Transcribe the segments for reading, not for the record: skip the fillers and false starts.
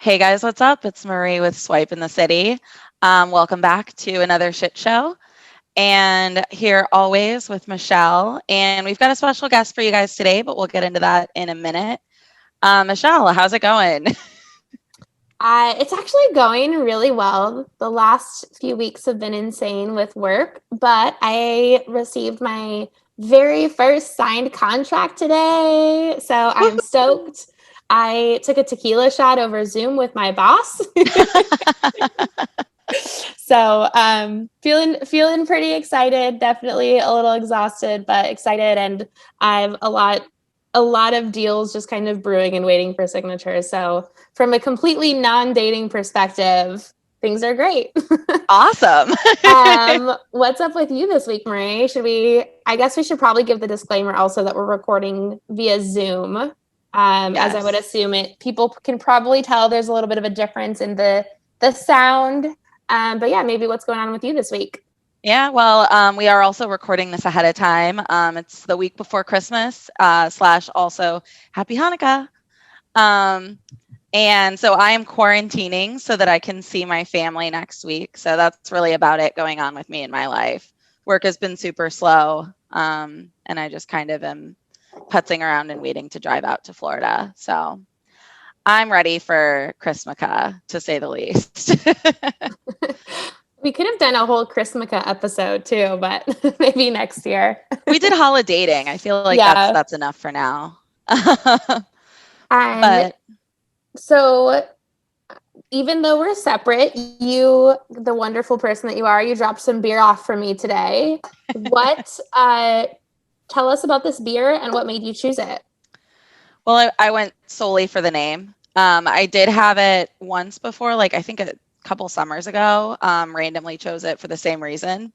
Hey guys, what's up? It's Marie with Swipe in the City. Welcome back to another shit show. And here always with Michelle. And we've got a special guest for you guys today, but we'll get into that in a minute. Michelle, how's it going? It's actually going really well. The last few weeks have been insane with work, but I received my very first signed contract today. So I'm stoked. I took a tequila shot over Zoom with my boss. So feeling pretty excited, definitely a little exhausted, but excited. And I have a lot of deals just kind of brewing and waiting for signatures. So from a completely non-dating perspective, things are great. Awesome. What's up with you this week, Marie? I guess we should probably give the disclaimer also that we're recording via Zoom. As I would assume people can probably tell there's a little bit of a difference in the sound. But yeah, maybe what's going on with you this week? Yeah, well, we are also recording this ahead of time. It's the week before Christmas, / also Happy Hanukkah. And so I am quarantining so that I can see my family next week. So that's really about it going on with me in my life. Work has been super slow, and I just kind of am putzing around and waiting to drive out to Florida. So I'm ready for Christmaka, to say the least. We could have done a whole Christmaka episode too, but maybe next year. We did holidating. I feel like that's enough for now. But so even though we're separate, you, the wonderful person that you are, you dropped some beer off for me today. What, tell us about this beer and what made you choose it? Well, I went solely for the name. I did have it once before, like I think a couple summers ago, randomly chose it for the same reason,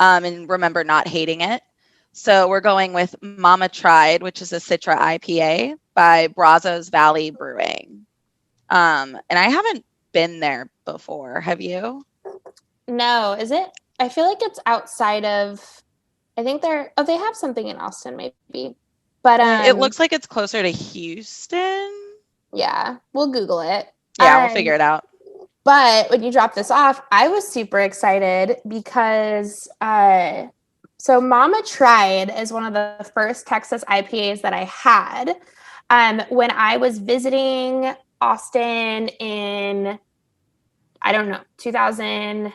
and remember not hating it. So we're going with Mama Tried, which is a Citra IPA by Brazos Valley Brewing. And I haven't been there before. Have you? No, is it? I feel like it's outside of, I think they have something in Austin maybe. But it looks like it's closer to Houston. Yeah, we'll Google it. Yeah, we'll figure it out. But when you dropped this off, I was super excited because so Mama Tried is one of the first Texas IPAs that I had when I was visiting Austin in, I don't know, 2000.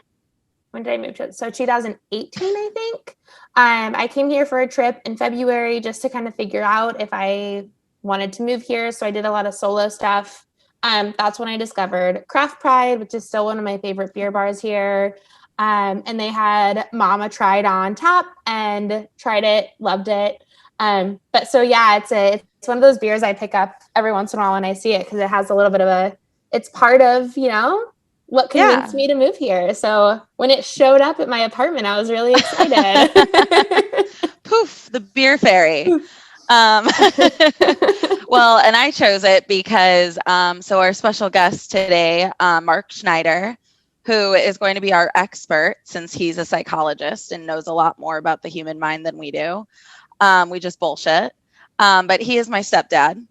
When did I move to? So 2018, I think. I came here for a trip in February just to kind of figure out if I wanted to move here. So I did a lot of solo stuff. That's when I discovered Craft Pride, which is still one of my favorite beer bars here. And they had Mama Tried on tap and tried it, loved it. But so yeah, it's one of those beers I pick up every once in a while when I see it because it has a little bit of it's part of, what convinced me to move here. So when it showed up at my apartment, I was really excited. Poof, the beer fairy. Well, and I chose it because so our special guest today, Marc Schneider, who is going to be our expert since he's a psychologist and knows a lot more about the human mind than we do. We just bullshit. But he is my stepdad.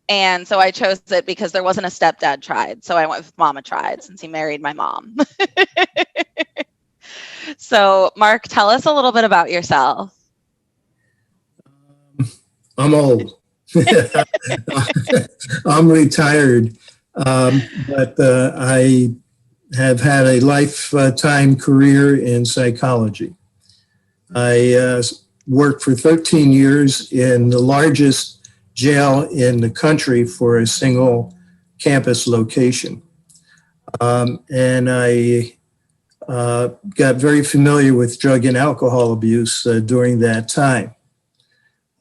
And so I chose it because there wasn't a stepdad tried. So I went with Mama Tried since he married my mom. So Marc, tell us a little bit about yourself. I'm old. I'm retired, but I have had a lifetime career in psychology. I worked for 13 years in the largest jail in the country for a single campus location. And I got very familiar with drug and alcohol abuse during that time.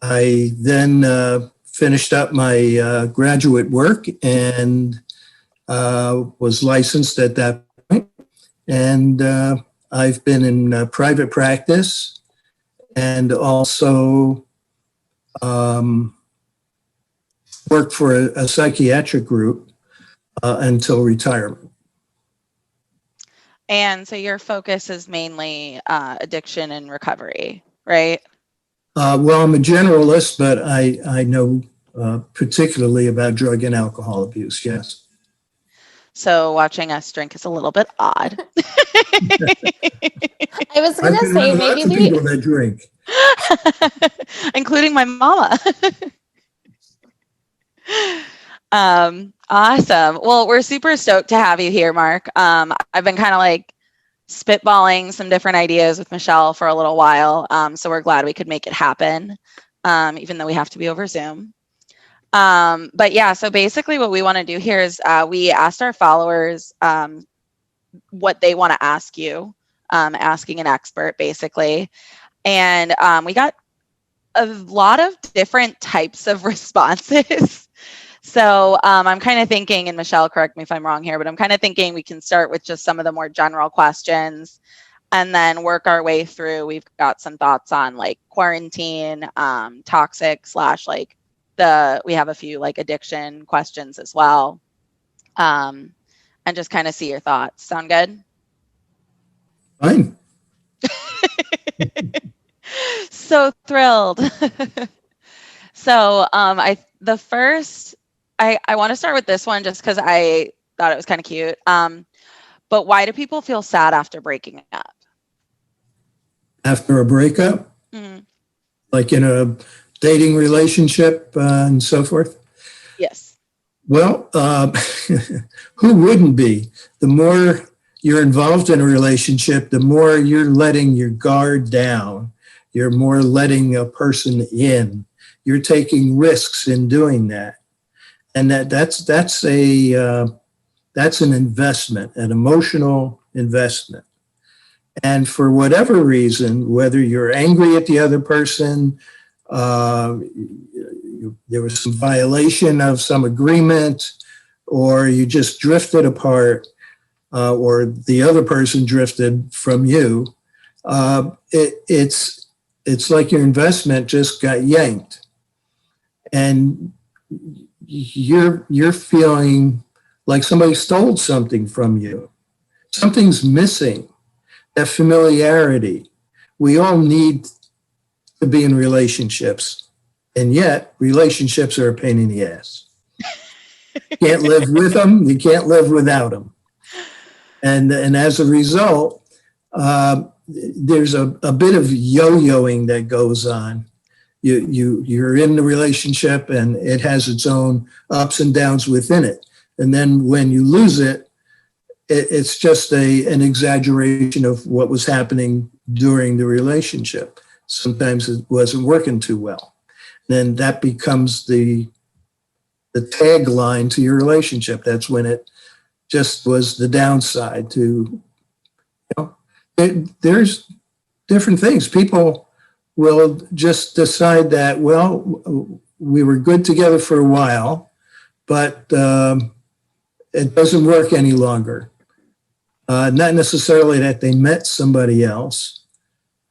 I then finished up my graduate work and was licensed at that point. And I've been in private practice and also worked for a psychiatric group until retirement. And so your focus is mainly addiction and recovery, right? Well, I'm a generalist, but I know particularly about drug and alcohol abuse, yes. So watching us drink is a little bit odd. I was I've gonna been say around maybe lots of people that drink. Including my mama. Awesome. Well, we're super stoked to have you here, Marc. I've been kind of like spitballing some different ideas with Michelle for a little while. So we're glad we could make it happen, even though we have to be over Zoom. But yeah, so basically what we want to do here is we asked our followers what they want to ask you, asking an expert basically. And we got a lot of different types of responses. So I'm kind of thinking, and Michelle, correct me if I'm wrong here, but I'm kind of thinking we can start with just some of the more general questions and then work our way through. We've got some thoughts on like quarantine, toxic / like we have a few like addiction questions as well. And just kind of see your thoughts. Sound good? Fine. So thrilled. So I want to start with this one just because I thought it was kind of cute. But why do people feel sad after breaking up? After a breakup, Mm-hmm. like in a dating relationship and so forth. Yes. Well, who wouldn't be? The more you're involved in a relationship, the more you're letting your guard down. You're more letting a person in. You're taking risks in doing that, and that's an investment, an emotional investment. And for whatever reason, whether you're angry at the other person, there was some violation of some agreement, or you just drifted apart, or the other person drifted from you, it's like your investment just got yanked, and you're feeling like somebody stole something from you. Something's missing. That familiarity. We all need to be in relationships, and yet relationships are a pain in the ass. You can't live with them. You can't live without them. And as a result, there's a bit of yo-yoing that goes on. You're in the relationship, and it has its own ups and downs within it. And then when you lose it, it's just an exaggeration of what was happening during the relationship. Sometimes it wasn't working too well. Then that becomes the tagline to your relationship. That's when it just was the downside to, there's different things. People will just decide that, well, we were good together for a while, but it doesn't work any longer. Not necessarily that they met somebody else,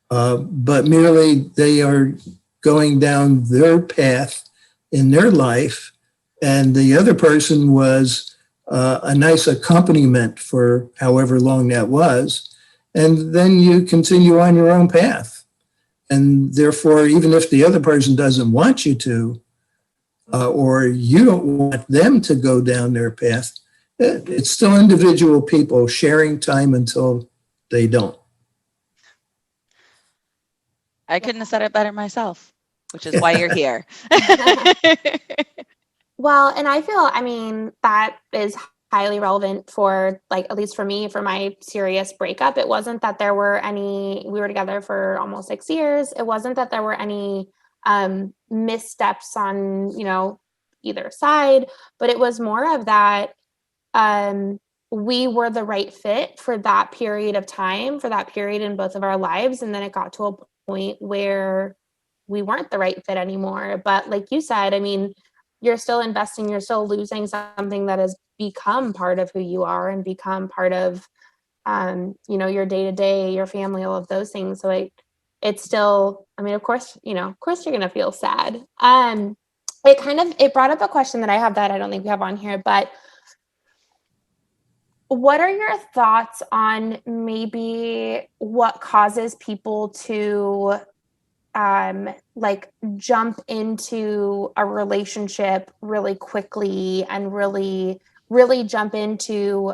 but merely they are going down their path in their life, and the other person was a nice accompaniment for however long that was, and then you continue on your own path. And therefore, even if the other person doesn't want you to, or you don't want them to go down their path, it's still individual people sharing time until they don't. I couldn't have said it better myself, which is why you're here. Well, and I feel, that is highly relevant for, like, at least for me, for my serious breakup. It wasn't that there were we were together for almost 6 years. It wasn't that there were any missteps on, either side, but it was more of that we were the right fit for that period of time, for that period in both of our lives. And then it got to a point where we weren't the right fit anymore. But like you said, you're still investing, you're still losing something that has become part of who you are and become part of, your day-to-day, your family, all of those things. So it's still, of course, of course you're going to feel sad. It brought up a question that I have that I don't think we have on here, but what are your thoughts on maybe what causes people to jump into a relationship really quickly and really really jump into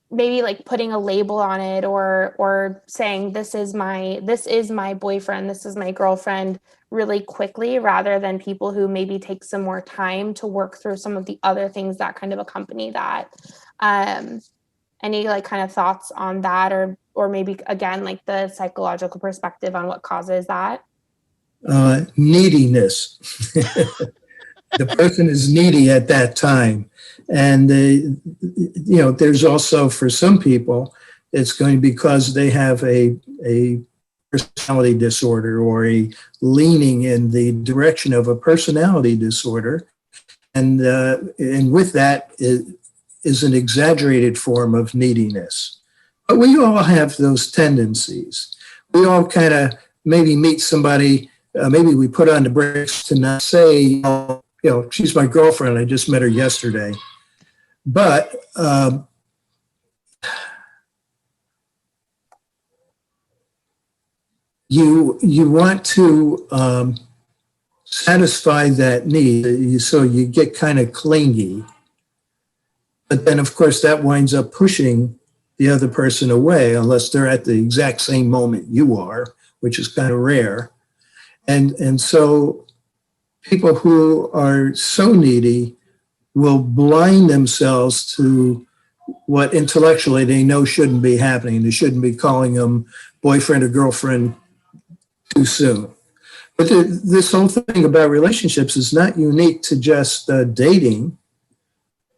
maybe like putting a label on it, or saying this is my boyfriend, this is my girlfriend, really quickly, rather than people who maybe take some more time to work through some of the other things that kind of accompany that. Any like kind of thoughts on that, or maybe again like the psychological perspective on what causes that? Neediness. The person is needy at that time. And, there's also, for some people, it's going to be because they have a personality disorder, or a leaning in the direction of a personality disorder. And with that is an exaggerated form of neediness. But we all have those tendencies. We all kind of maybe meet somebody, maybe we put on the brakes to not say, she's my girlfriend, I just met her yesterday. But you want to satisfy that need, so you get kind of clingy. But then, of course, that winds up pushing the other person away, unless they're at the exact same moment you are, which is kind of rare. And so people who are so needy will blind themselves to what intellectually they know shouldn't be happening. They shouldn't be calling them boyfriend or girlfriend too soon. But this whole thing about relationships is not unique to just dating,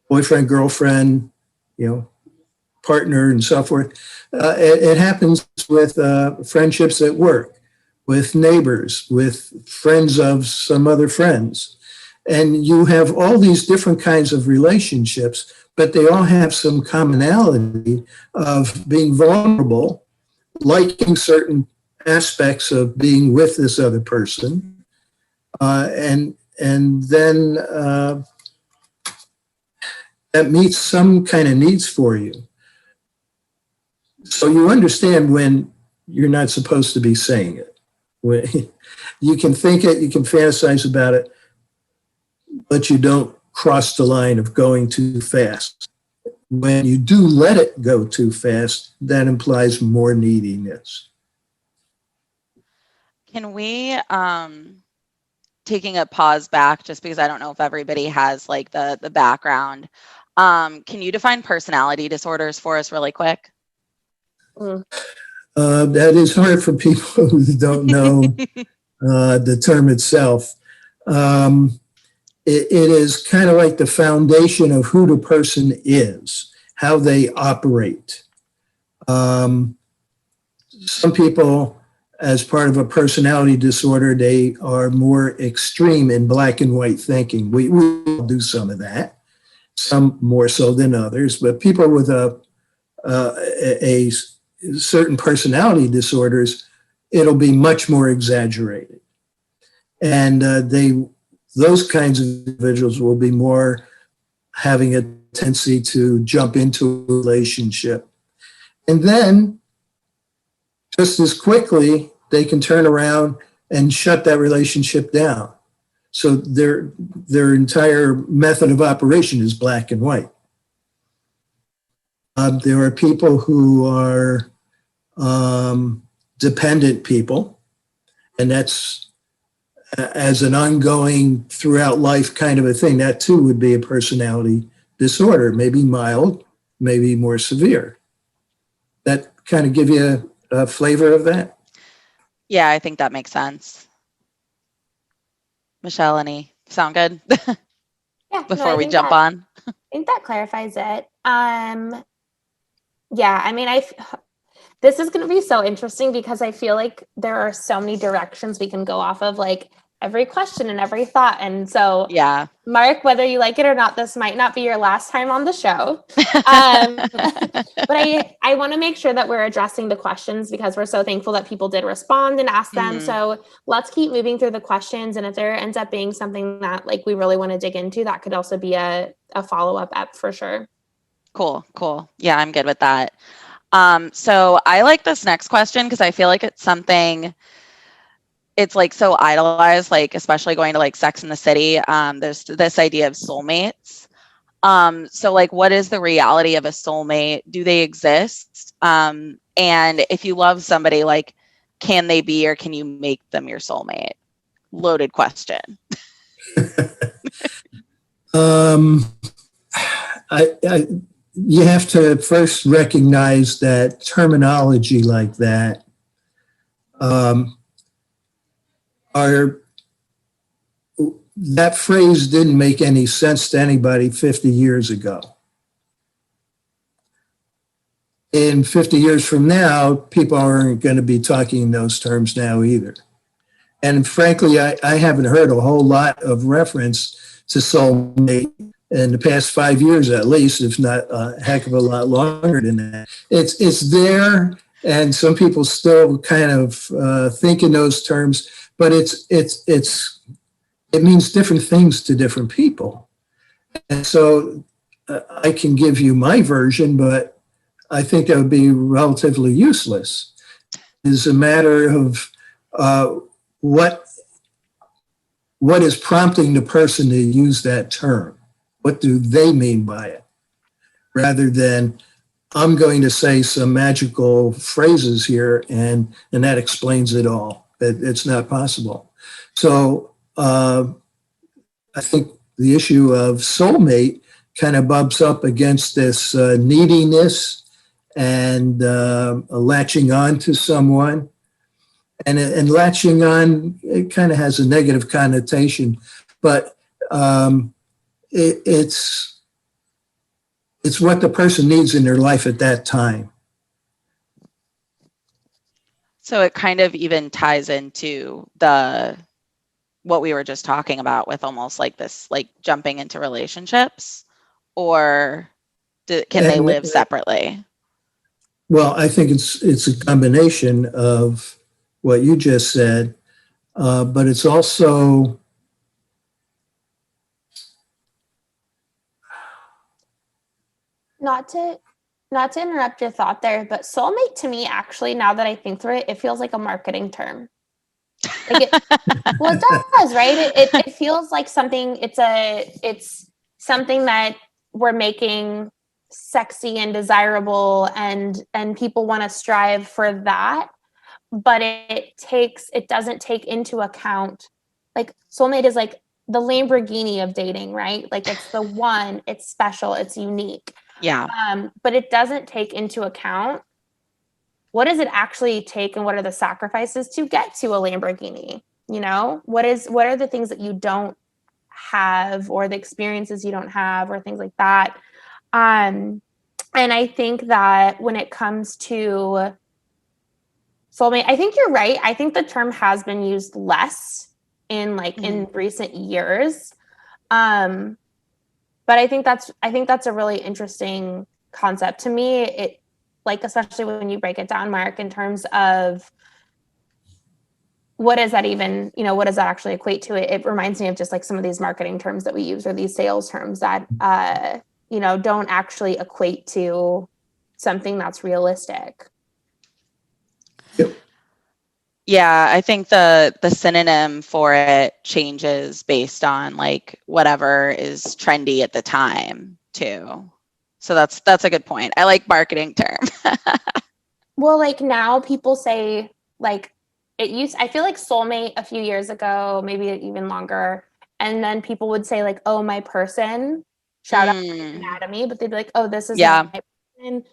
boyfriend, girlfriend, partner, and so forth. It happens with friendships at work, with neighbors, with friends of some other friends. And you have all these different kinds of relationships, but they all have some commonality of being vulnerable, liking certain aspects of being with this other person, and then that meets some kind of needs for you. So you understand when you're not supposed to be saying it. When you can think it, you can fantasize about it, but you don't cross the line of going too fast. When you do let it go too fast, that implies more neediness. Can we, taking a pause back, just because I don't know if everybody has like the background, can you define personality disorders for us really quick? That is hard for people who don't know the term itself. It is kind of like the foundation of who the person is, how they operate. Some people, as part of a personality disorder, they are more extreme in black and white thinking. We all do some of that, some more so than others, but people with a certain personality disorders, it'll be much more exaggerated. And those kinds of individuals will be more having a tendency to jump into a relationship. And then just as quickly, they can turn around and shut that relationship down. So their entire method of operation is black and white. There are people who are dependent people, and that's as an ongoing throughout life kind of a thing. That too would be a personality disorder, maybe mild, maybe more severe. That kind of give you a flavor of that? Yeah, I think that makes sense. Michelle, any sound good? Yeah. Before we jump on? I think that clarifies it. Yeah, I mean, this is going to be so interesting because I feel like there are so many directions we can go off of, like every question and every thought. And so, yeah, Marc, whether you like it or not, this might not be your last time on the show. But I want to make sure that we're addressing the questions because we're so thankful that people did respond and ask them. Mm-hmm. So let's keep moving through the questions. And if there ends up being something that like we really want to dig into, that could also be a follow-up app for sure. Cool. Yeah, I'm good with that. So I like this next question because I feel like it's something, it's like so idolized, like especially going to like Sex and the City. There's this idea of soulmates. So like, what is the reality of a soulmate? Do they exist? And if you love somebody, like, can they be, or can you make them your soulmate? Loaded question. You have to first recognize that terminology like that that phrase didn't make any sense to anybody 50 years ago. In 50 years from now, people aren't going to be talking in those terms now either. And frankly, I haven't heard a whole lot of reference to soulmate in the past 5 years, at least, if not a heck of a lot longer than that. It's there, and some people still kind of think in those terms, but it means different things to different people. And so I can give you my version, but I think that would be relatively useless. It's a matter of what is prompting the person to use that term? What do they mean by it? Rather than, I'm going to say some magical phrases here and that explains it all. It's not possible. So I think the issue of soulmate kind of bumps up against this neediness and latching on to someone. And latching on, it kind of has a negative connotation, but it's what the person needs in their life at that time. So it kind of even ties into what we were just talking about with almost like this, like jumping into relationships, or can they live separately? Well, I think it's a combination of what you just said, but it's also not to interrupt your thought there, but soulmate to me, actually, now that I think through it, it feels like a marketing term. Like well, it does, right? It feels like something. It's something that we're making sexy and desirable, and people want to strive for that. But it doesn't take into account, like, soulmate is like the Lamborghini of dating, right? Like, it's the one, it's special, it's unique. Yeah. But it doesn't take into account, what does it actually take and what are the sacrifices to get to a Lamborghini? You know, what are the things that you don't have, or the experiences you don't have, or things like that. And I think that when it comes to soulmate, I think you're right. I think the term has been used less in in recent years. But I think that's a really interesting concept to me. It, like, especially when you break it down, Marc, in terms of what does that even, what does that actually equate to? It reminds me of just like some of these marketing terms that we use, or these sales terms that, don't actually equate to something that's realistic. Yep. Yeah, I think the synonym for it changes based on like whatever is trendy at the time too. So that's a good point. I like marketing term. Well, like, now people say, like, I feel like soulmate a few years ago, maybe even longer, and then people would say like, oh, my person, shout out to anatomy, but they'd be like, oh, this is my person.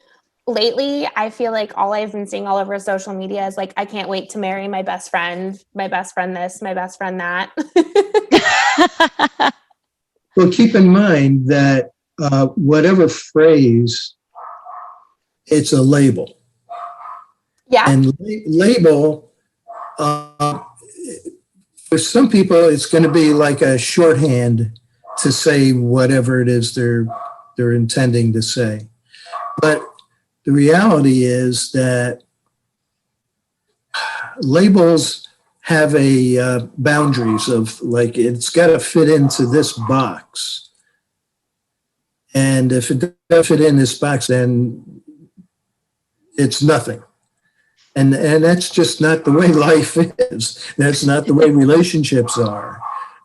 Lately, I feel like all I've been seeing all over social media is like, I can't wait to marry my best friend this, my best friend that. Well, keep in mind that whatever phrase, it's a label. Yeah. And label, for some people, it's going to be like a shorthand to say whatever it is they're intending to say. But the reality is that labels have a boundaries of, like, it's got to fit into this box. And if it doesn't fit in this box, then it's nothing. And that's just not the way life is. That's not the way relationships are.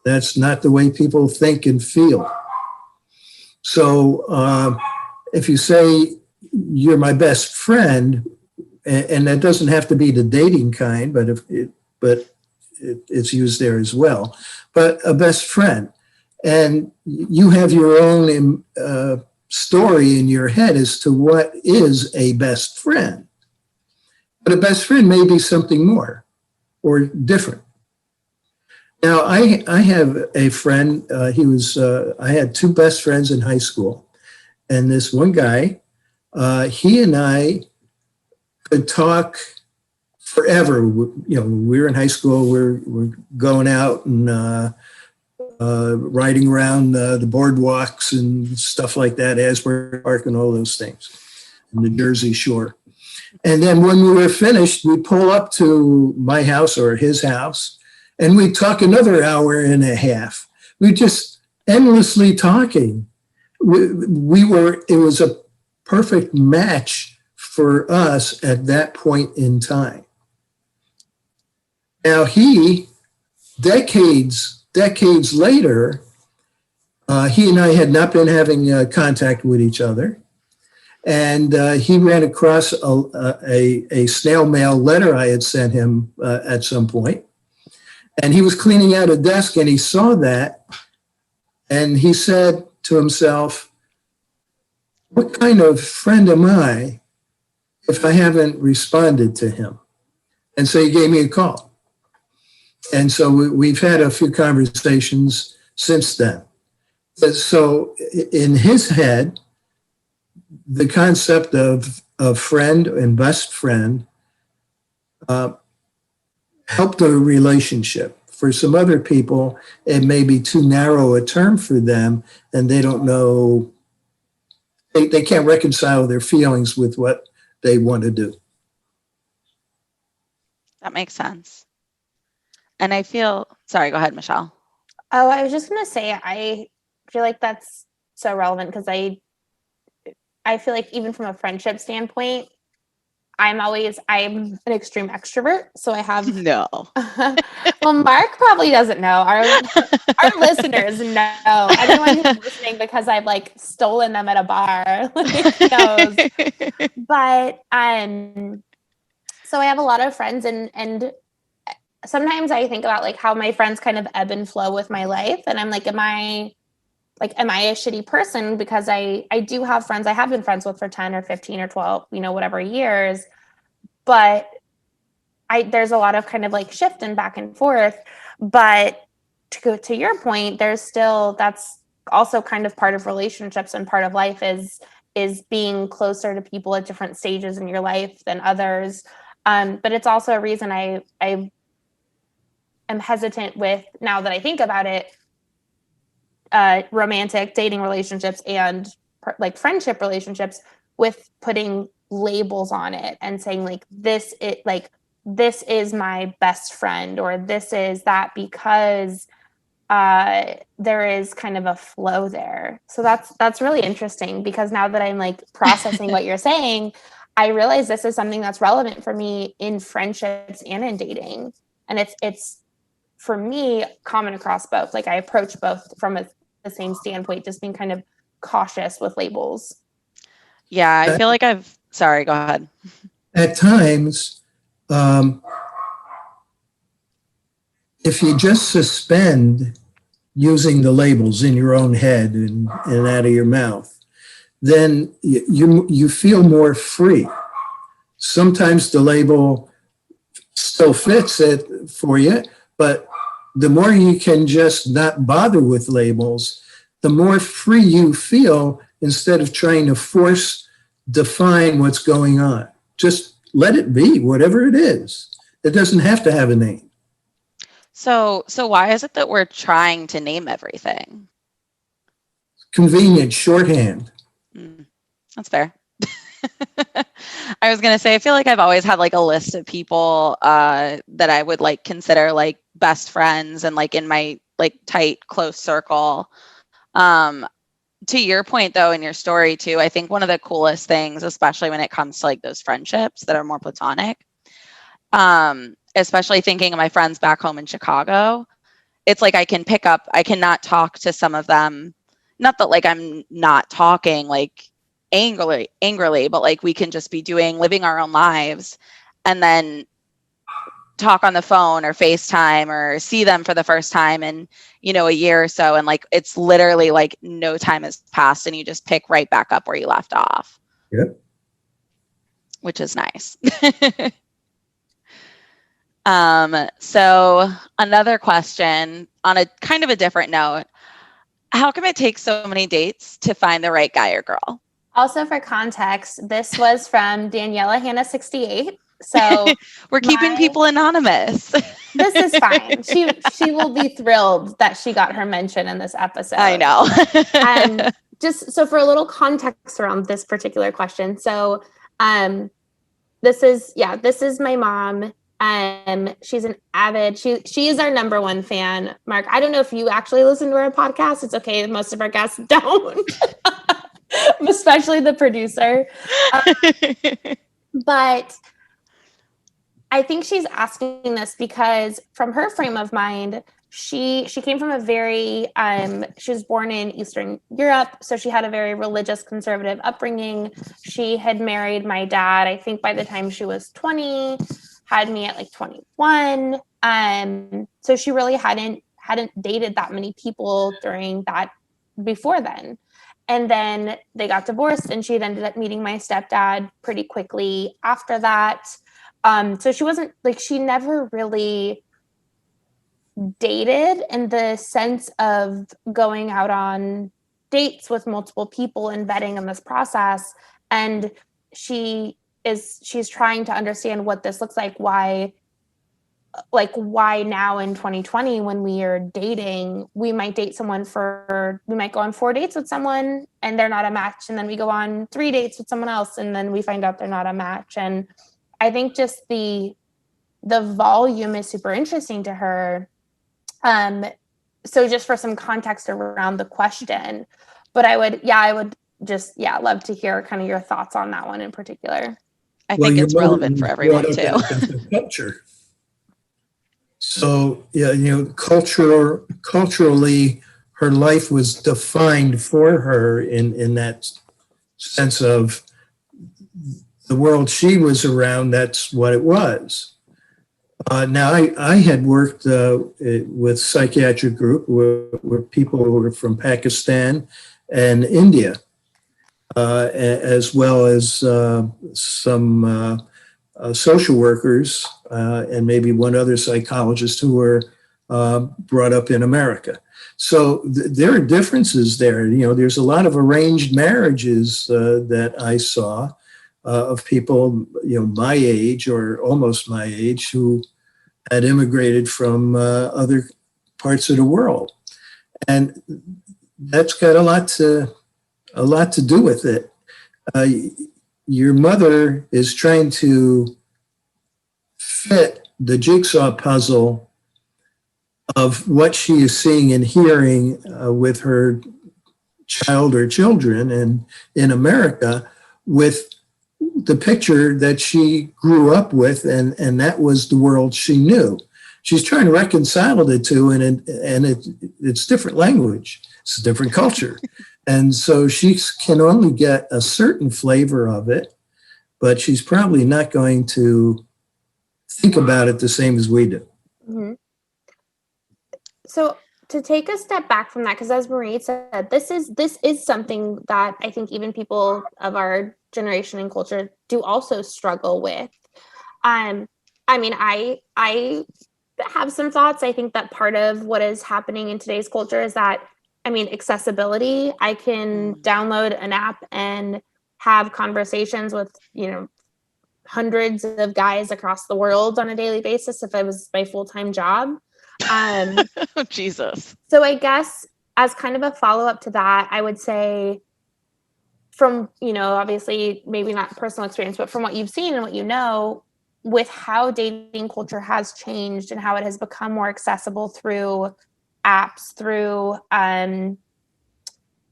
That's not the way people think and feel. So if you say you're my best friend, and that doesn't have to be the dating kind, but it's used there as well. But a best friend, and you have your own story in your head as to what is a best friend. But a best friend may be something more or different. Now, I have a friend. I had two best friends in high school, and this one guy, he and I could talk forever. You know, we were in high school. We're going out and riding around the boardwalks and stuff like that, Asbury Park and all those things, and the Jersey Shore. And then when we were finished, we'd pull up to my house or his house, and we'd talk another hour and a half. We just endlessly talking. It was a perfect match for us at that point in time. Now he, decades later, he and I had not been having contact with each other. And he ran across a snail mail letter I had sent him at some point. And he was cleaning out a desk and he saw that. And he said to himself, what kind of friend am I if I haven't responded to him? And so he gave me a call. And so we've had a few conversations since then. So in his head, the concept of friend and best friend helped a relationship. For some other people, it may be too narrow a term for them, and they don't know, they can't reconcile their feelings with what they want to do. That makes sense. And I feel, sorry, go ahead, Michelle. Oh, I was just going to say, I feel like that's so relevant because I feel like even from a friendship standpoint, I'm an extreme extrovert. So I have no. Well, Marc probably doesn't know. Our listeners know. Anyone who's listening because I've like stolen them at a bar knows. But so I have a lot of friends and sometimes I think about like how my friends kind of ebb and flow with my life. And I'm like, am I a shitty person? Because I do have friends I have been friends with for 10 or 15 or 12, whatever years. But there's a lot of kind of like shift and back and forth. But to go to your point, that's also kind of part of relationships and part of life is being closer to people at different stages in your life than others. But it's also a reason I am hesitant with, now that I think about it, romantic dating relationships and like friendship relationships with putting labels on it and saying like this is my best friend or this is that, because there is kind of a flow there. So that's really interesting, because now that I'm like processing what you're saying, I realize this is something that's relevant for me in friendships and in dating. And it's for me common across both. Like I approach both from the same standpoint, just being kind of cautious with labels. Yeah, I feel like sorry, go ahead. At times, if you just suspend using the labels in your own head and out of your mouth, then you feel more free. Sometimes the label still fits it for you, but the more you can just not bother with labels, the more free you feel, instead of trying to define what's going on. Just let it be, whatever it is. It doesn't have to have a name. So why is it that we're trying to name everything? Convenient shorthand. That's fair. I was going to say, I feel like I've always had like a list of people that I would like consider like best friends and like in my like tight, close circle. To your point though, in your story too, I think one of the coolest things, especially when it comes to like those friendships that are more platonic, especially thinking of my friends back home in Chicago. It's like I cannot talk to some of them. Not that like I'm not talking like angrily, but like we can just be living our own lives and then talk on the phone or FaceTime or see them for the first time in, a year or so. And like, it's literally like no time has passed and you just pick right back up where you left off. Yep. Which is nice. So another question on a kind of a different note, how come it takes so many dates to find the right guy or girl? Also, for context, this was from Daniela Hannah 68. So we're keeping people anonymous. This is fine. She will be thrilled that she got her mention in this episode. I know. Just so for a little context around this particular question. So this is my mom. She's an avid, she is our number one fan. Marc, I don't know if you actually listen to our podcast. It's okay. Most of our guests don't, especially the producer. But I think she's asking this because from her frame of mind, she came from a very, she was born in Eastern Europe. So she had a very religious, conservative upbringing. She had married my dad, I think by the time she was 20, had me at like 21. So she really hadn't dated that many people during that before then. And then they got divorced and she had ended up meeting my stepdad pretty quickly after that. So she wasn't like, she never really dated in the sense of going out on dates with multiple people and vetting in this process. And she's trying to understand what this looks like, why now in 2020, when we are dating, we might go on 4 dates with someone and they're not a match. And then we go on 3 dates with someone else and then we find out they're not a match. And I think just the volume is super interesting to her. So just for some context around the question, but I would just love to hear kind of your thoughts on that one in particular. I think it's relevant for everyone too. The culture. So culturally, her life was defined for her in that sense of the world she was around. That's what it was. Now, I had worked with psychiatric group where people who were from Pakistan and India, as well as some social workers and maybe one other psychologist who were brought up in America. So there are differences there. There's a lot of arranged marriages that I saw of people, my age or almost my age who had immigrated from other parts of the world. And that's got a lot to do with it. Your mother is trying to fit the jigsaw puzzle of what she is seeing and hearing with her child or children and in America with the picture that she grew up with, and that was the world she knew. She's trying to reconcile the two, and it's different language, it's a different culture. And so she can only get a certain flavor of it, but she's probably not going to think about it the same as we do. Mm-hmm. So to take a step back from that, because as Marie said, this is something that I think even people of our generation and culture do also struggle with. I mean, I have some thoughts. I think that part of what is happening in today's culture is that, accessibility. I can download an app and have conversations with, hundreds of guys across the world on a daily basis if it was my full-time job. Jesus. So I guess as kind of a follow-up to that, I would say from, obviously maybe not personal experience, but from what you've seen and what you know, with how dating culture has changed and how it has become more accessible through apps, through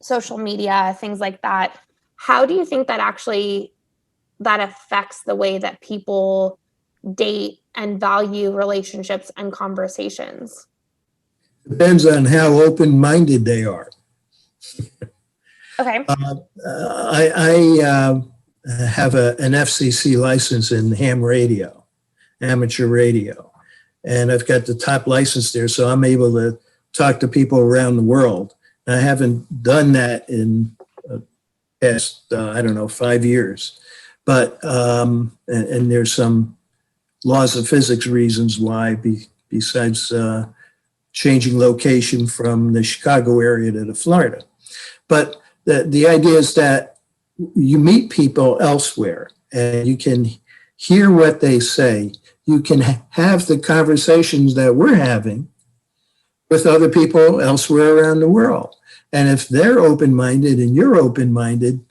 social media, things like that. How do you think that actually that affects the way that people date and value relationships and conversations? Depends on how open-minded they are. Okay. I have an FCC license in ham radio, amateur radio, and I've got the top license there, so I'm able to talk to people around the world. I haven't done that in past, 5 years, but and there's some laws of physics reasons why, besides changing location from the Chicago area to the Florida. But the idea is that you meet people elsewhere and you can hear what they say. You can have the conversations that we're having with other people elsewhere around the world. And if they're open-minded and you're open-minded,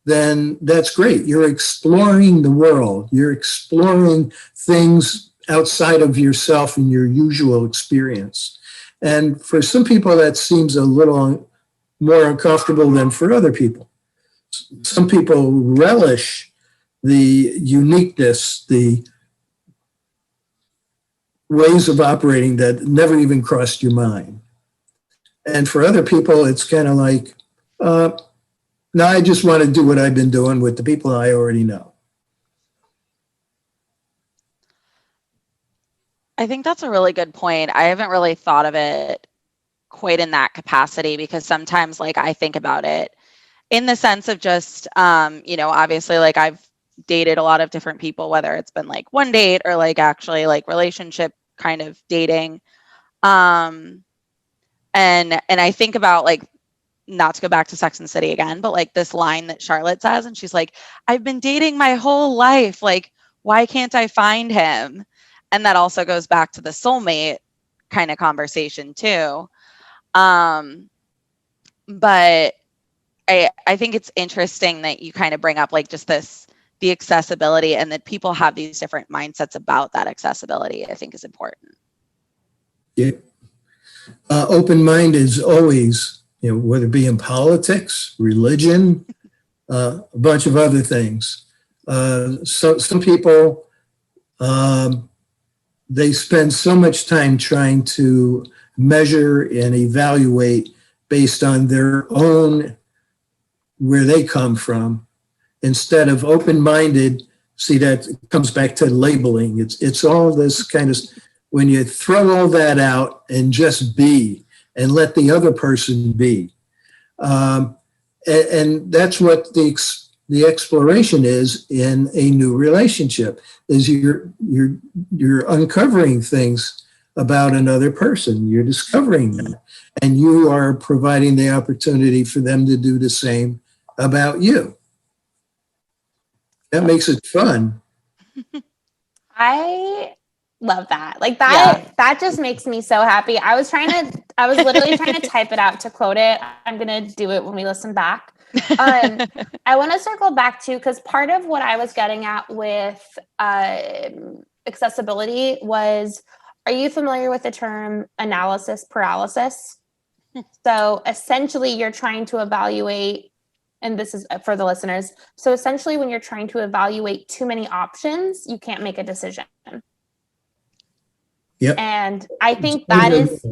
then that's great. You're exploring the world. You're exploring things outside of yourself and your usual experience. And for some people, that seems a little more uncomfortable than for other people. Some people relish the uniqueness, the ways of operating that never even crossed your mind. And for other people, it's kind of like, no, I just want to do what I've been doing with the people I already know. I think that's a really good point. I haven't really thought of it quite in that capacity, because sometimes like I think about it in the sense of just, obviously like I've dated a lot of different people, whether it's been like one date or like actually like relationship kind of dating. And I think about like, not to go back to Sex and the City again, but like this line that Charlotte says, and she's like, I've been dating my whole life. Like, why can't I find him? And that also goes back to the soulmate kind of conversation too. But I think it's interesting that you kind of bring up like just the accessibility, and that people have these different mindsets about that accessibility, I think is important. Yeah. Open mind is always, whether it be in politics, religion, a bunch of other things. So some people, they spend so much time trying to measure and evaluate based on their own, where they come from, instead of open-minded. See, that comes back to labeling. It's all this kind of, when you throw all that out and just be, and let the other person be. And that's what the exploration is in a new relationship, is you're uncovering things about another person. You're discovering them, and you are providing the opportunity for them to do the same about you. That makes it fun. I love that. Like that just makes me so happy. I was literally trying to type it out to quote it. I'm going to do it when we listen back. I want to circle back to, because part of what I was getting at with accessibility was, are you familiar with the term analysis paralysis? So essentially you're trying to evaluate, and this is for the listeners. So essentially when you're trying to evaluate too many options, you can't make a decision. Yep. And I think that is,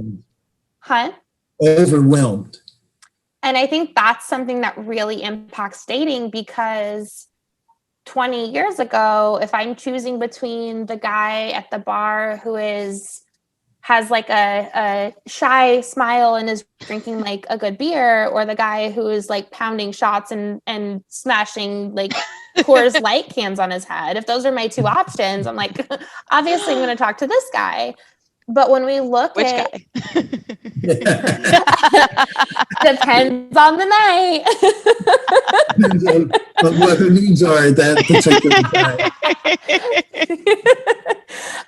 overwhelmed. And I think that's something that really impacts dating, because 20 years ago, if I'm choosing between the guy at the bar who has like a shy smile and is drinking like a good beer, or the guy who is like pounding shots and smashing like Coors Light cans on his head, if those are my two options, I'm like, obviously I'm going to talk to this guy. But when we look Which at guy? Depends on the night. Depends on what her needs are at that particular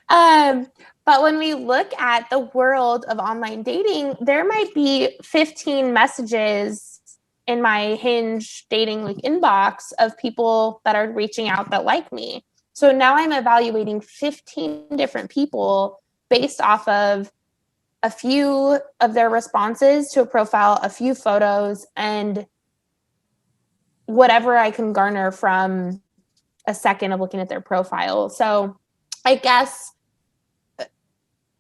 time. But when we look at the world of online dating, there might be 15 messages in my Hinge dating like inbox of people that are reaching out that like me. So now I'm evaluating 15 different people based off of a few of their responses to a profile, a few photos, and whatever I can garner from a second of looking at their profile. So I guess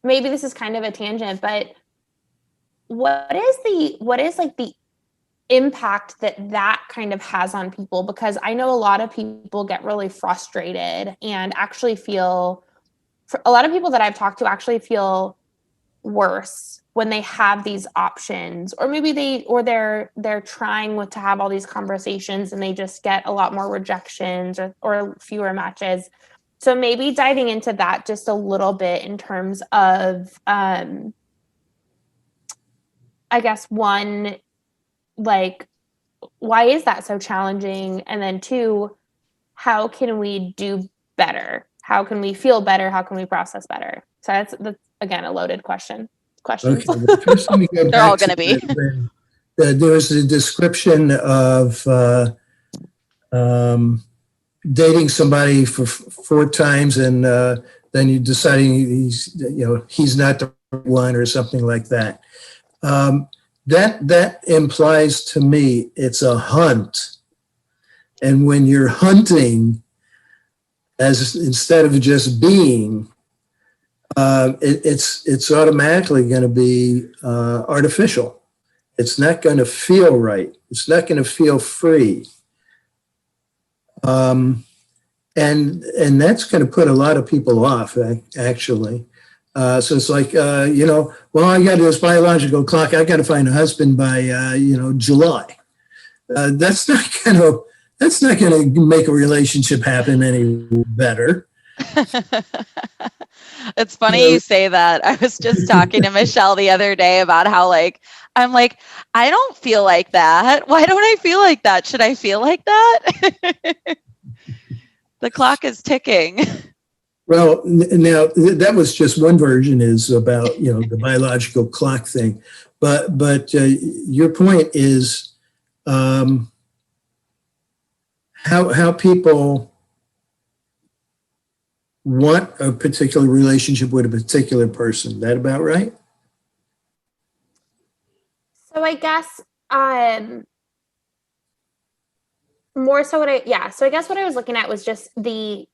maybe this is kind of a tangent, but what is like the impact that kind of has on people? Because I know a lot of people get really frustrated and actually feel, for a lot of people that I've talked to actually feel worse when they have these options, or maybe they're trying to have all these conversations and they just get a lot more rejections or fewer matches. So maybe diving into that just a little bit in terms of, I guess, one, like, why is that so challenging? And then two, how can we do better? How can we feel better? How can we process better? So that's again, a loaded question. Questions. Okay, well, first let me go They're all back going to be. there was a description of dating somebody for 4 times and then you deciding he's not the one or something like that. That implies to me it's a hunt. And when you're hunting, as instead of just being, it's automatically going to be artificial. It's not going to feel right. It's not going to feel free. And that's going to put a lot of people off, actually. So it's like, well, I got this biological clock. I got to find a husband by, July. That's not going to make a relationship happen any better. It's funny you say that. I was just talking to Michelle the other day about how I'm like, I don't feel like that. Why don't I feel like that? Should I feel like that? The clock is ticking. Well, now that was just one version is about, the biological clock thing. But your point is how people want a particular relationship with a particular person. That about right? So I guess more so so I guess what I was looking at was just the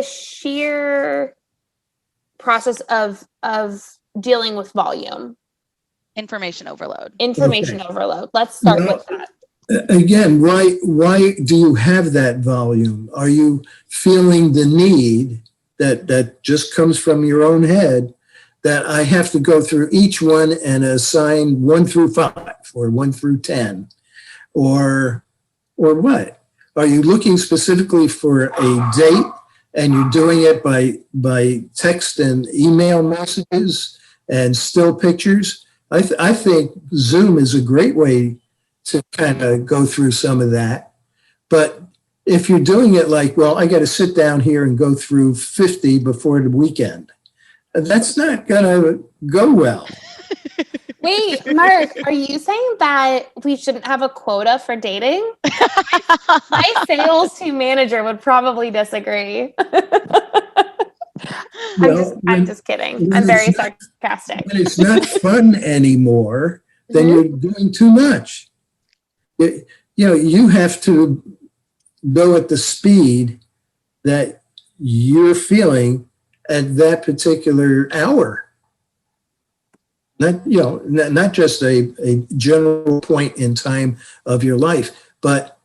sheer process of dealing with volume. Information overload. Overload. Let's start with that. Again, why do you have that volume? Are you feeling the need that just comes from your own head that I have to go through each one and assign 1 through 5 or 1 through 10 or what? Are you looking specifically for a date and you're doing it by text and email messages and still pictures? I think Zoom is a great way to kind of go through some of that. But if you're doing it like, well, I got to sit down here and go through 50 before the weekend, that's not going to go well. Wait, Marc, are you saying that we shouldn't have a quota for dating? My sales team manager would probably disagree. I'm just kidding. I'm very sarcastic. When it's not fun anymore, then you're doing too much. You have to go at the speed that you're feeling at that particular hour. Not just a general point in time of your life, but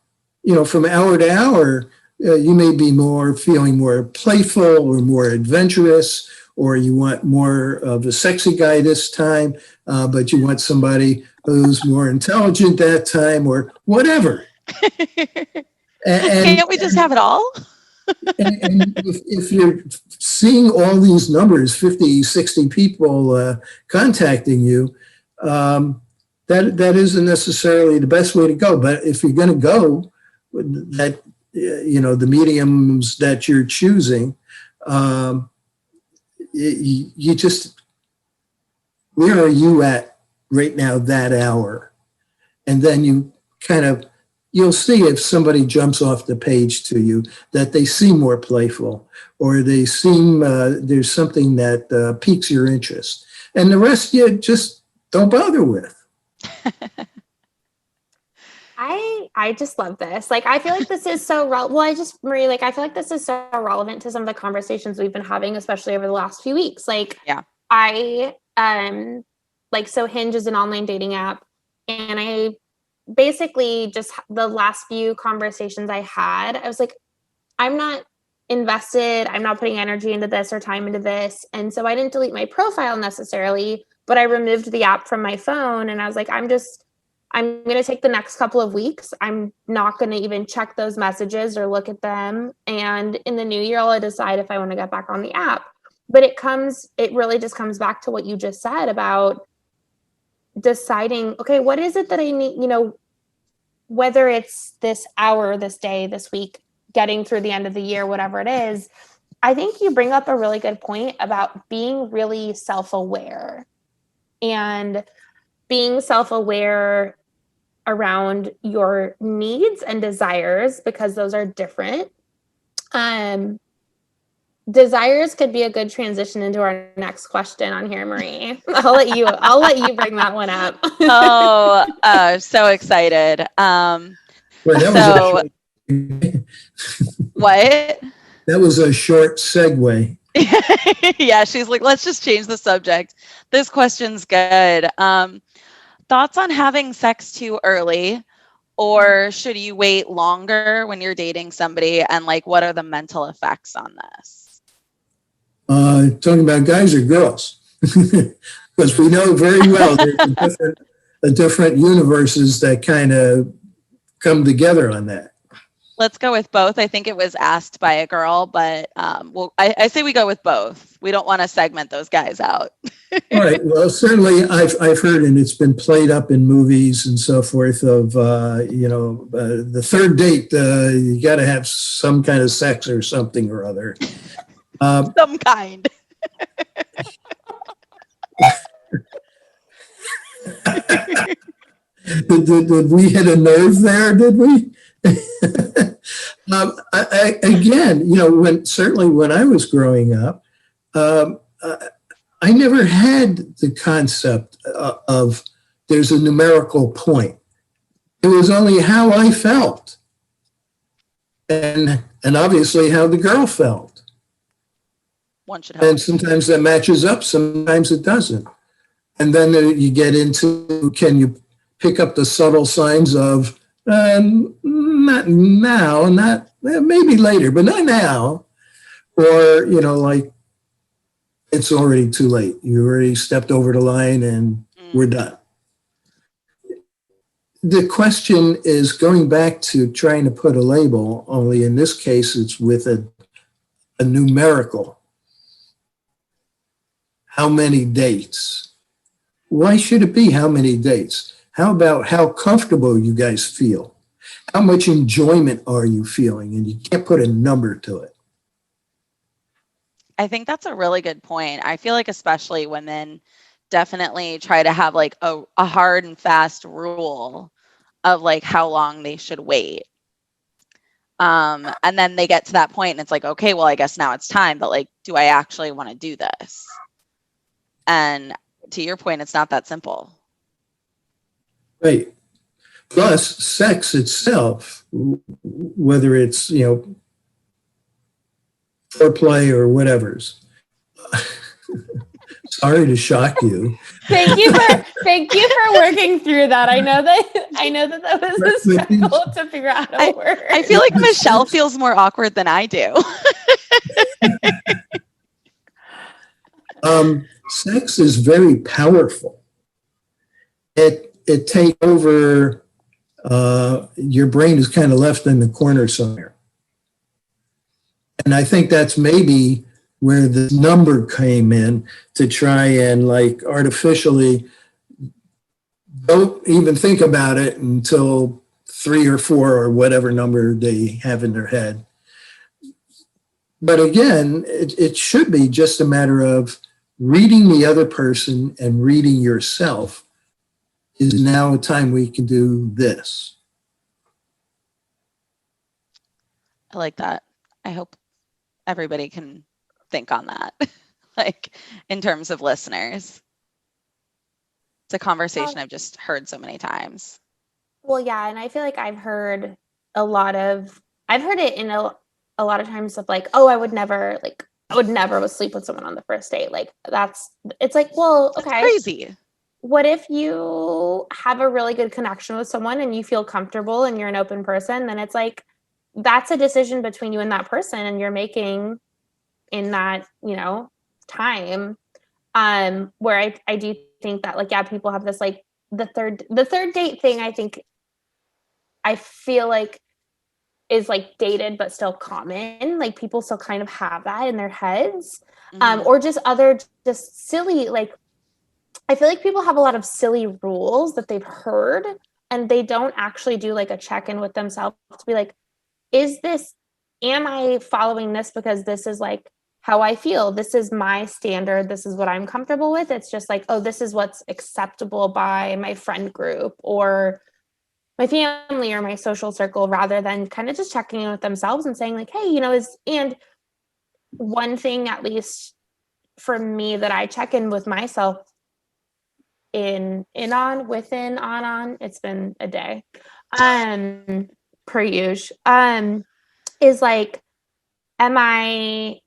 from hour to hour, you may be feeling more playful or more adventurous, or you want more of a sexy guy this time, but you want somebody who's more intelligent that time, or whatever. Can't we just have it all? and if you're seeing all these numbers, 50, 60 people contacting you, that isn't necessarily the best way to go. But if you're going to go that, the mediums that you're choosing, you just, where are you at right now that hour? And then you'll see if somebody jumps off the page to you that they seem more playful, or they seem there's something that piques your interest, and the rest you just don't bother with. I just love this. Like, I feel like this is so Marie, like, I feel like this is so relevant to some of the conversations we've been having, especially over the last few weeks. Like, Yeah. I like, so Hinge is an online dating app, and I basically just the last few conversations I had, I was like, I'm not invested, I'm not putting energy into this or time into this. And so I didn't delete my profile necessarily, but I removed the app from my phone, and I was like, I'm going to take the next couple of weeks. I'm not going to even check those messages or look at them. And in the new year, I'll decide if I want to get back on the app. But it really just comes back to what you just said about deciding, okay, what is it that I need, whether it's this hour, this day, this week, getting through the end of the year, whatever it is. I think you bring up a really good point about being really self-aware, and being self-aware around your needs and desires, because those are different. Desires could be a good transition into our next question on here, Marie. I'll let you bring that one up. So excited. Well, So what? that was a short segue. Yeah, she's like, let's just change the subject. This question's good. Thoughts on having sex too early, or should you wait longer when you're dating somebody? And like, what are the mental effects on this? Talking about guys or girls? Because we know very well there's different universes that kind of come together on that. Let's go with both. I think it was asked by a girl, but I say we go with both. We don't want to segment those guys out. All right. Well, certainly I've heard, and it's been played up in movies and so forth, of the third date, you got to have some kind of sex or something or other. Some kind. Did we hit a nerve there? Did we? Again, when I was growing up, I never had the concept of there's a numerical point. It was only how I felt, and obviously how the girl felt. One should hope. And sometimes that matches up, sometimes it doesn't. And then you get into, can you pick up the subtle signs of not now, not maybe later, but not now, or like it's already too late. You already stepped over the line, and we're done. The question is going back to trying to put a label, only in this case it's with a numerical. How many dates? Why should it be how many dates? How about how comfortable you guys feel? How much enjoyment are you feeling? And you can't put a number to it. I think that's a really good point. I feel like especially women definitely try to have like a hard and fast rule of like how long they should wait. And then they get to that point and it's like, okay, well, I guess now it's time, but like, do I actually want to do this? And to your point, it's not that simple. Right. Plus, sex itself, whether it's, foreplay or whatever's. Sorry to shock you. Thank you for working through that. I know that was a struggle to figure out how to work. I feel like Michelle feels more awkward than I do. Sex is very powerful. It takes over. Your brain is kind of left in the corner somewhere. And I think that's maybe where the number came in, to try and like artificially don't even think about it until 3 or 4 or whatever number they have in their head. But again, it should be just a matter of reading the other person and reading yourself. Is now a time we can do this? I like that. I hope everybody can think on that, like in terms of listeners. It's a conversation I've just heard so many times. Well, yeah, and I feel like I've heard it in a lot of times of like, oh, I would never sleep with someone on the first date. Like it's like, well, That's okay. crazy. What if you have a really good connection with someone and you feel comfortable and you're an open person? Then it's like, that's a decision between you and that person, and you're making in that, time. Where I do think that, like, yeah, people have this, like, the third date thing, I feel like is like dated but still common. Like, people still kind of have that in their heads. Or just silly, like, I feel like people have a lot of silly rules that they've heard, and they don't actually do like a check-in with themselves to be like, am I following this because this is like how I feel? This is my standard. This is what I'm comfortable with. It's just like, oh, this is what's acceptable by my friend group or my family or my social circle, rather than kind of just checking in with themselves and saying like, hey, and one thing, at least for me, that I check in with myself on, it's been a day, per usual, is like, am I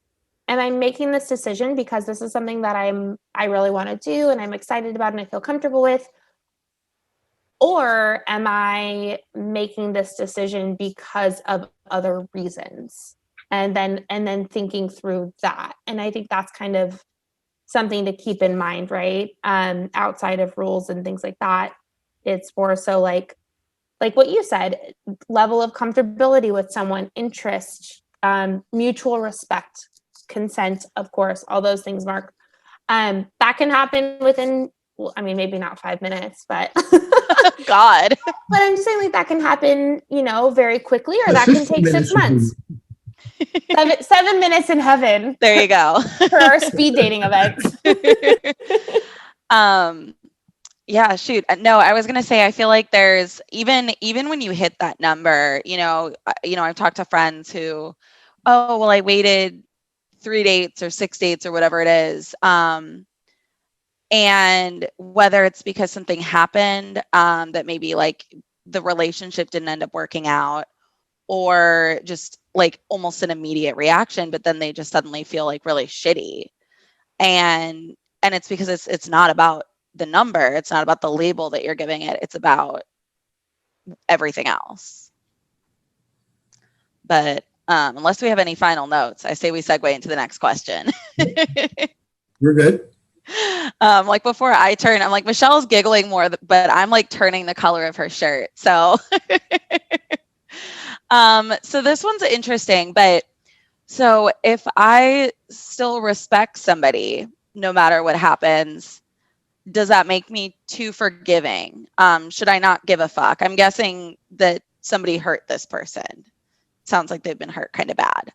making this decision because this is something that I really want to do and I'm excited about and I feel comfortable with? Or am I making this decision because of other reasons? And then thinking through that. And I think that's kind of something to keep in mind, right? Outside of rules and things like that. It's more so like what you said, level of comfortability with someone, interest, mutual respect, consent, of course, all those things, Mark. That can happen within, well, I mean, maybe not 5 minutes, but God. but I'm just saying, like, that can happen, very quickly, or that can take 6 months. 7 minutes in heaven. There you go. For our speed dating events. Yeah, shoot. No, I was going to say, I feel like there's even when you hit that number, I've talked to friends who, oh, well, I waited 3 dates or 6 dates or whatever it is. And whether it's because something happened, that maybe like the relationship didn't end up working out, or just like almost an immediate reaction, but then they just suddenly feel like really shitty. And it's because it's not about the number. It's not about the label that you're giving it. It's about everything else. But unless we have any final notes, I say we segue into the next question. We're good. Like before I turn, I'm like, Michelle's giggling more, but I'm like turning the color of her shirt. So, so this one's interesting, but so if I still respect somebody, no matter what happens, does that make me too forgiving? Should I not give a fuck? I'm guessing that somebody hurt this person. Sounds like they've been hurt kind of bad.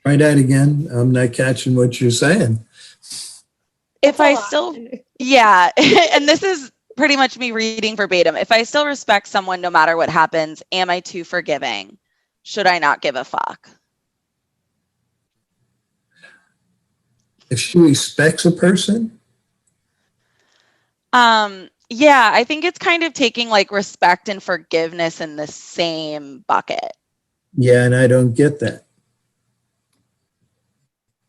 Try that again. I'm not catching what you're saying. If I still, yeah, and this is pretty much me reading verbatim. If I still respect someone, no matter what happens, am I too forgiving? Should I not give a fuck? If she respects a person? Yeah, I think it's kind of taking like respect and forgiveness in the same bucket. Yeah, and I don't get that.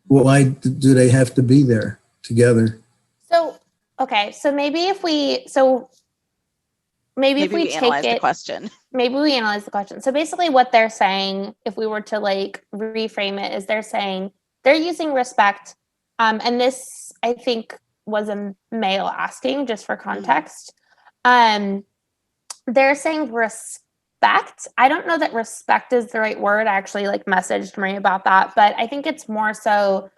Why do they have to be there together? So, okay, so maybe if we analyze the question. Maybe we analyze the question. So basically what they're saying, if we were to like reframe it, is they're saying they're using respect. And this, I think, was a male asking, just for context. They're saying respect. I don't know that respect is the right word. I actually like messaged Marie about that, but I think it's more so,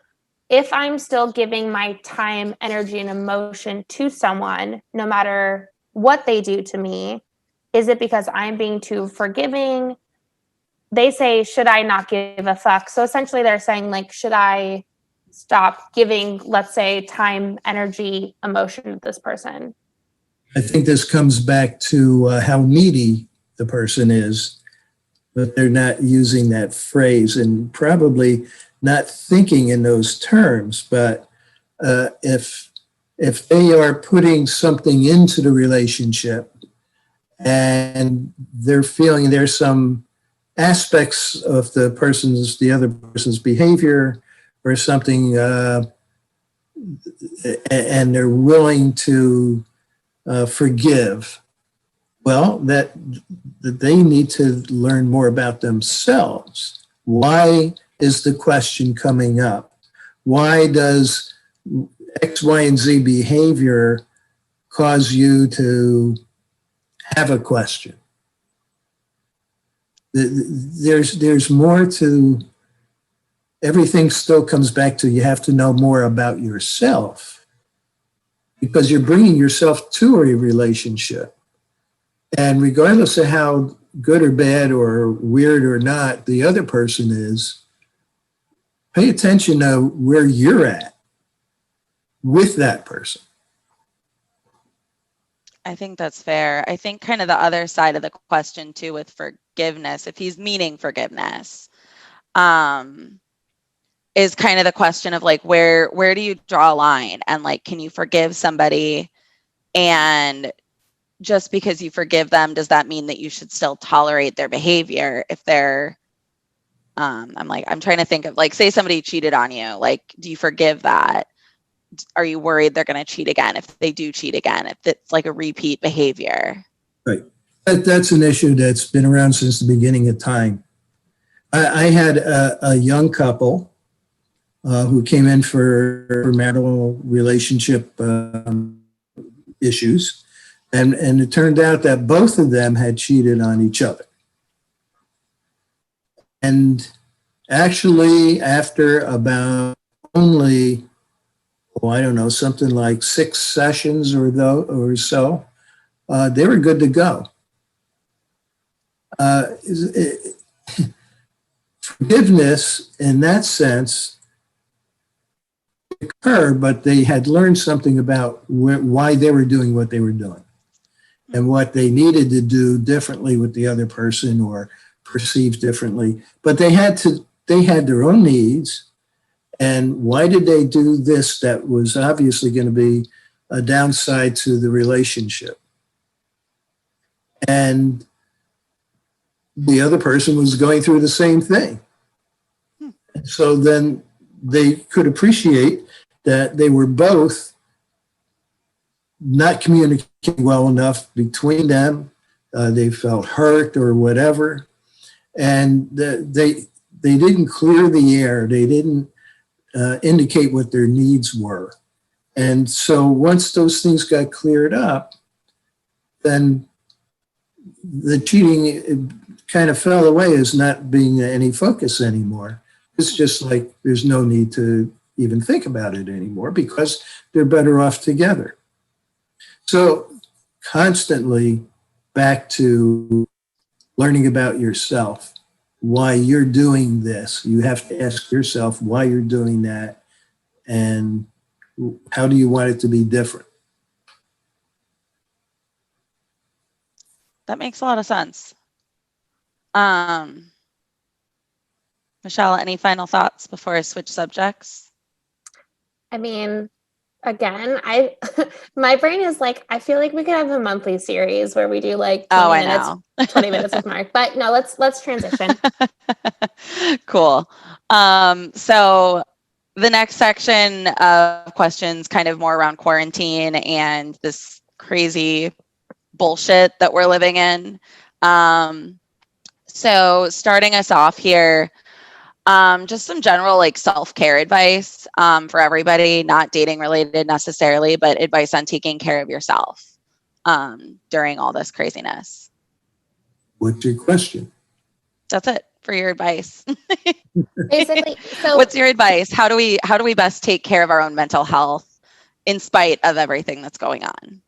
if I'm still giving my time, energy, and emotion to someone, no matter what they do to me, is it because I'm being too forgiving? They say, should I not give a fuck? So essentially they're saying, like, should I stop giving, let's say, time, energy, emotion to this person? I think this comes back to how needy the person is, but they're not using that phrase and probably not thinking in those terms. But if they are putting something into the relationship and they're feeling there's some aspects of the other person's behavior or something, and they're willing to forgive. Well, that they need to learn more about themselves. Why is the question coming up? Why does X, Y, and Z behavior cause you to have a question? There's more to everything. Still comes back to you have to know more about yourself, because you're bringing yourself to a relationship. And regardless of how good or bad or weird or not the other person is, pay attention to where you're at with that person. I think that's fair. I think kind of the other side of the question too with forgiveness, if he's meaning forgiveness, is kind of the question of like, where do you draw a line? And like, can you forgive somebody, and just because you forgive them, does that mean that you should still tolerate their behavior if they're, I'm trying to think of like, say somebody cheated on you, like, do you forgive that? Are you worried they're going to cheat again if they do cheat again, if it's like a repeat behavior? Right. That's an issue that's been around since the beginning of time. I had a young couple who came in for marital relationship issues. And it turned out that both of them had cheated on each other. And actually, after about only, I don't know, something like 6 sessions or so, they were good to go. Forgiveness, in that sense, occurred, but they had learned something about why they were doing what they were doing, and what they needed to do differently with the other person or perceive differently. But they had their own needs. And why did they do this that was obviously going to be a downside to the relationship? And the other person was going through the same thing. So then they could appreciate that they were both not communicating well enough between them. They felt hurt or whatever. And they didn't clear the air. They didn't indicate what their needs were. And so once those things got cleared up, then the cheating kind of fell away as not being any focus anymore. It's just like there's no need to even think about it anymore because they're better off together. So constantly back to learning about yourself, why you're doing this. You have to ask yourself why you're doing that and how do you want it to be different? That makes a lot of sense. Michelle, any final thoughts before I switch subjects? I mean, again, my brain is like, I feel like we could have a monthly series where we do like 20 minutes with Marc. But no, let's transition. Cool. So the next section of questions kind of more around quarantine and this crazy bullshit that we're living in. So starting us off here, just some general like self-care advice for everybody, not dating related necessarily, but advice on taking care of yourself during all this craziness. What's your question? That's it for your advice. Basically, so what's your advice? How do we best take care of our own mental health in spite of everything that's going on?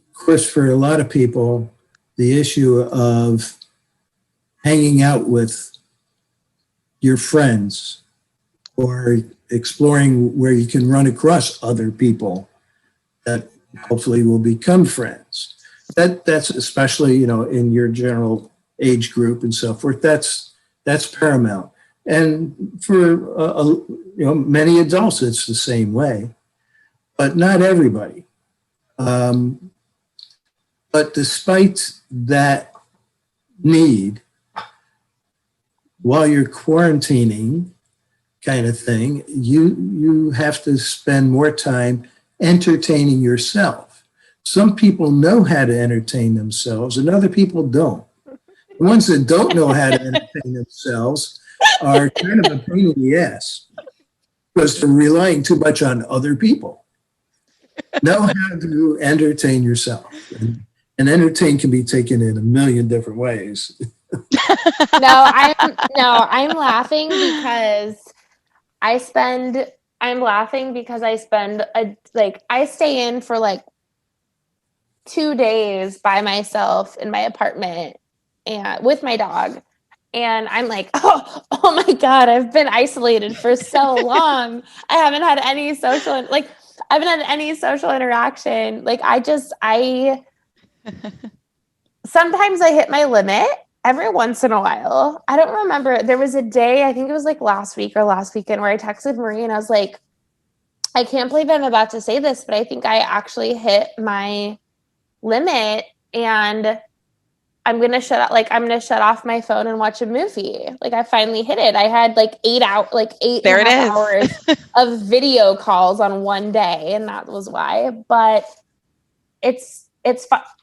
Of course, for a lot of people, the issue of hanging out with your friends or exploring where you can run across other people that hopefully will become friends. That's especially, in your general age group and so forth, that's paramount. And for many adults, it's the same way, but not everybody. But despite that need, while you're quarantining kind of thing, you have to spend more time entertaining yourself. Some people know how to entertain themselves and other people don't. The ones that don't know how to entertain themselves are kind of a pain in the ass because they're relying too much on other people. Know how to entertain yourself. And entertain can be taken in a million different ways. I'm laughing because I spend I stay in for like 2 days by myself in my apartment and with my dog. And I'm like, oh my God, I've been isolated for so long. I haven't had any social interaction. Like sometimes I hit my limit every once in a while. I don't remember. There was a day, I think it was like last week or last weekend, where I texted Marie and I was like, I can't believe I'm about to say this, but I think I actually hit my limit and I'm going to shut off my phone and watch a movie. Like I finally hit it. I had like 8 There and a half it hours of video calls on one day. And that was why, but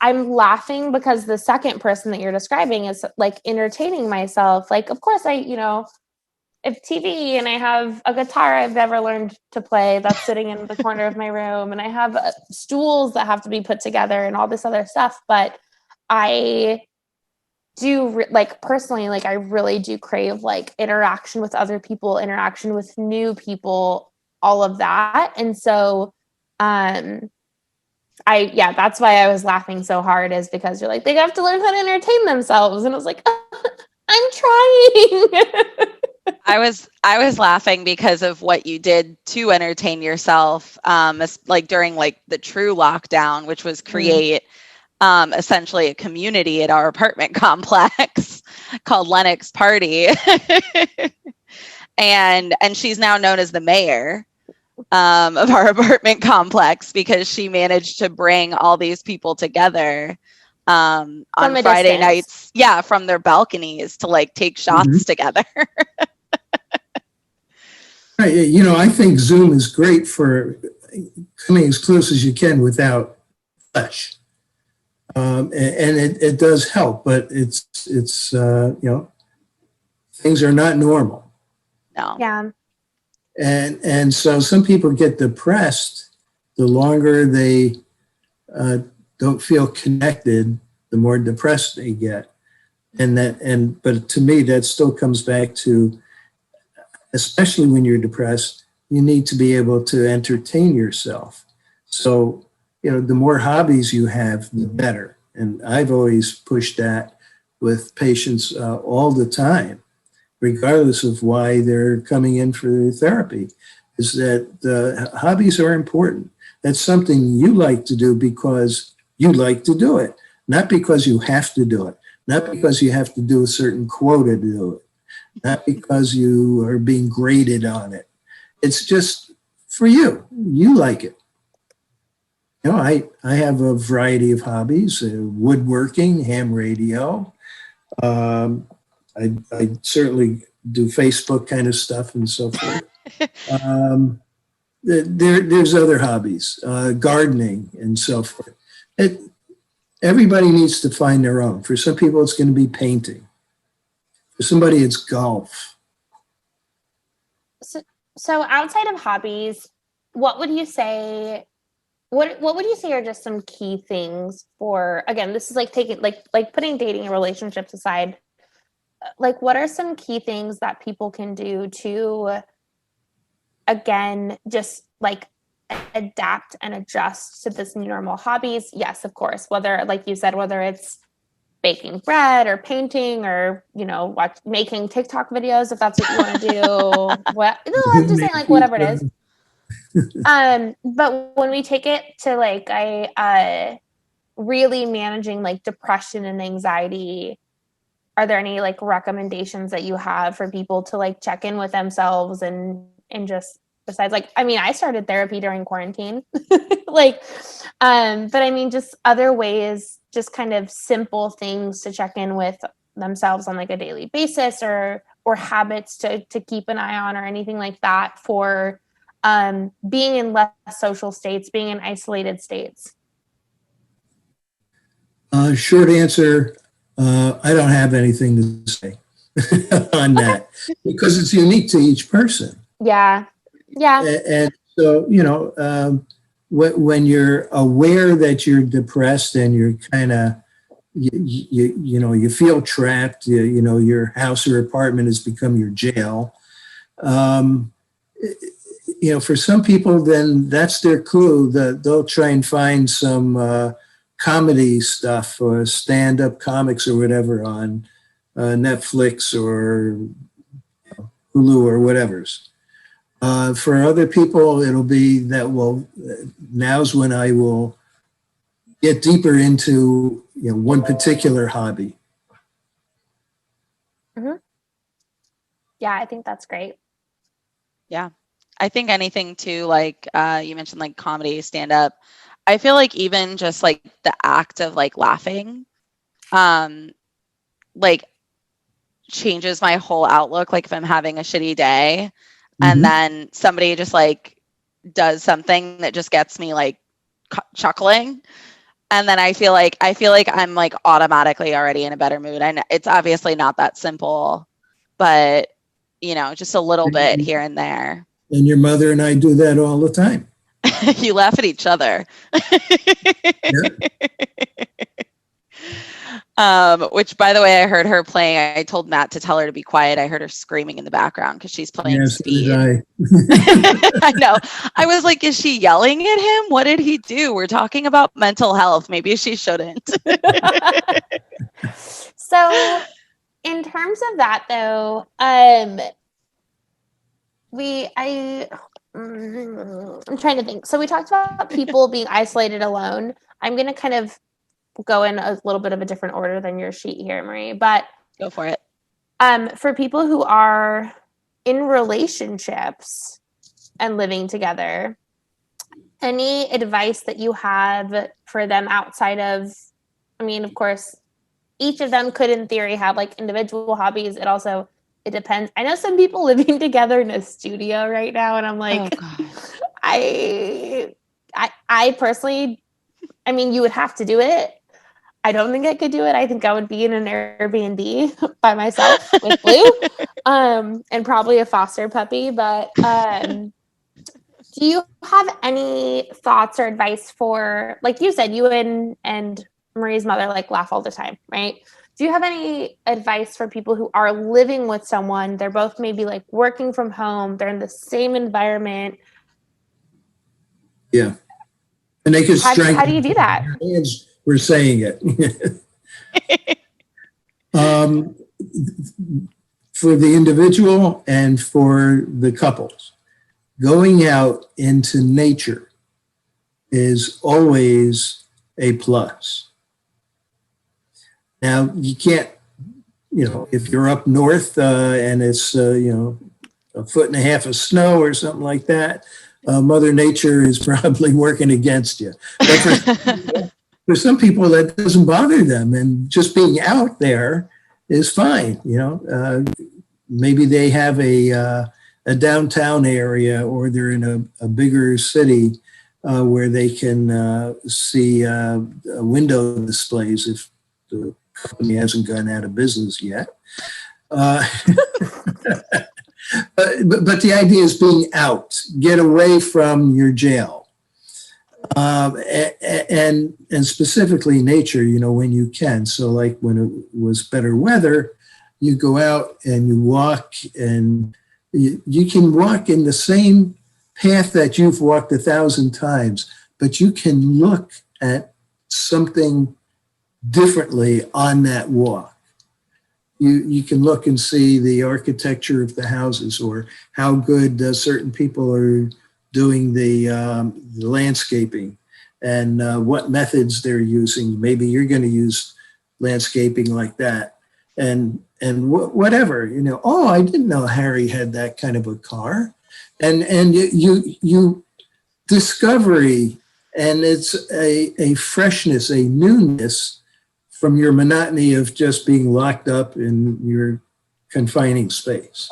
I'm laughing because the second person that you're describing is like entertaining myself. Like, of course if TV and I have a guitar I've never learned to play that's sitting in the corner of my room, and I have stools that have to be put together and all this other stuff. But I do personally, like I really do crave like interaction with other people, interaction with new people, all of that. And so, that's why I was laughing so hard, is because you're like, they have to learn how to entertain themselves. And I was like, I'm trying. I was laughing because of what you did to entertain yourself, like during like the true lockdown, which was create essentially a community at our apartment complex called Lennox Party. and she's now known as the mayor of our apartment complex because she managed to bring all these people together on Friday nights, from their balconies to like take shots together. Right. You know, I think Zoom is great for coming as close as you can without flesh. And it does help, but it's things are not normal. No. Yeah. And so some people get depressed the longer they don't feel connected, the more depressed they get. But to me, that still comes back to, especially when you're depressed, you need to be able to entertain yourself. So, the more hobbies you have, the better. And I've always pushed that with patients all the time, regardless of why they're coming in for therapy, is that hobbies are important. That's something you like to do because you like to do it, not because you have to do it, not because you have to do a certain quota to do it, not because you are being graded on it. It's just for you. You like it. I have a variety of hobbies: woodworking, ham radio. I certainly do Facebook kind of stuff and so forth. There's other hobbies, gardening and so forth. Everybody needs to find their own. For some people, it's going to be painting. For somebody, it's golf. So outside of hobbies, what would you say? What would you say are just some key things for? Again, this is like taking like putting dating and relationships aside. Like, what are some key things that people can do to, again, just like adapt and adjust to this new normal? Hobbies, yes, of course. Whether, like you said, whether it's baking bread or painting or making TikTok videos, if that's what you want to do. I'm just saying, like, whatever it is. But when we take it to like really managing like depression and anxiety, are there any like recommendations that you have for people to like check in with themselves and just besides, like, I mean, I started therapy during quarantine, but I mean, just other ways just kind of simple things to check in with themselves on like a daily basis, or habits to keep an eye on, or anything like that for being in less social states, being in isolated states? Short answer, I don't have anything to say on that because it's unique to each person. Yeah. And so, when you're aware that you're depressed and you're kind of, you feel trapped, your house or apartment has become your jail. For some people, then that's their clue, that they'll try and find some comedy stuff or stand-up comics or whatever on Netflix or Hulu or whatever's. For other people, it'll be that, well, now's when I will get deeper into one particular hobby. Mm-hmm. Yeah, I think that's great. Yeah. I think anything too, like you mentioned, like comedy, stand up. I feel like even just like the act of like laughing, like changes my whole outlook. Like if I'm having a shitty day and then somebody just like does something that just gets me like chuckling, and then I feel like I'm like automatically already in a better mood. And it's obviously not that simple, but just a little bit here and there. And your mother and I do that all the time. You laugh at each other. Which, by the way, I heard her playing. I told Matt to tell her to be quiet. I heard her screaming in the background because she's playing Speed. I know. I was like, is she yelling at him? What did he do? We're talking about mental health. Maybe she shouldn't. So in terms of that, though, I'm trying to think. So we talked about people being isolated alone. I'm going to kind of go in a little bit of a different order than your sheet here, Marie, but go for it. For people who are in relationships and living together, any advice that you have for them outside of, of course, each of them could in theory have like individual hobbies. It depends. I know some people living together in a studio right now, and I'm like, I personally, you would have to do it. I don't think I could do it. I think I would be in an Airbnb by myself with Blue, and probably a foster puppy. But do you have any thoughts or advice for, like you said, you and Marie's mother like laugh all the time, right? Do you have any advice for people who are living with someone? They're both maybe like working from home. They're in the same environment. Yeah. And they can strengthen. How do you do that? We're saying it. For the individual and for the couples, going out into nature is always a plus. Now, you can't, if you're up north and it's, a foot and a half of snow or something like that, Mother Nature is probably working against you. But for some people, that doesn't bother them, and just being out there is fine. Maybe they have a downtown area, or they're in a bigger city where they can see window displays if the company hasn't gone out of business yet. But the idea is being out, get away from your jail, and specifically nature, when you can. So like when it was better weather, you go out and you walk, and you can walk in the same path that you've walked 1,000 times, but you can look at something differently on that walk. You can look and see the architecture of the houses, or how good certain people are doing the landscaping, and what methods they're using. Maybe you're going to use landscaping like that, and whatever. Oh, I didn't know Harry had that kind of a car, and you discovery, and it's a freshness, a newness from your monotony of just being locked up in your confining space.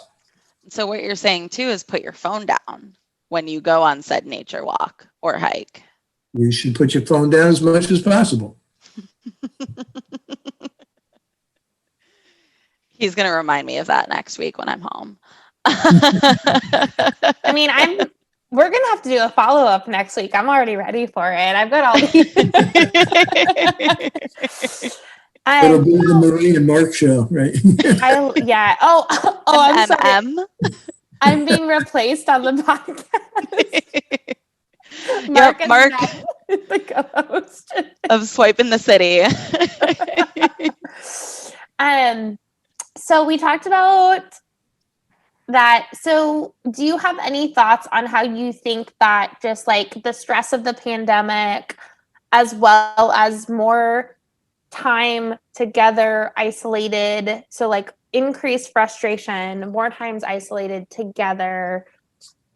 So what you're saying too is put your phone down when you go on said nature walk or hike. You should put your phone down as much as possible. He's going to remind me of that next week when I'm home. I mean, we're going to have to do a follow-up next week. I'm already ready for it. I've got all the It'll be the Marie and Marc show, right? yeah. Oh, I'm sorry. I'm being replaced on the podcast. Marc is the co-host of Swiping the City. So we talked about that. So do you have any thoughts on how you think that just like the stress of the pandemic, as well as more time together isolated, so like increased frustration, more times isolated together,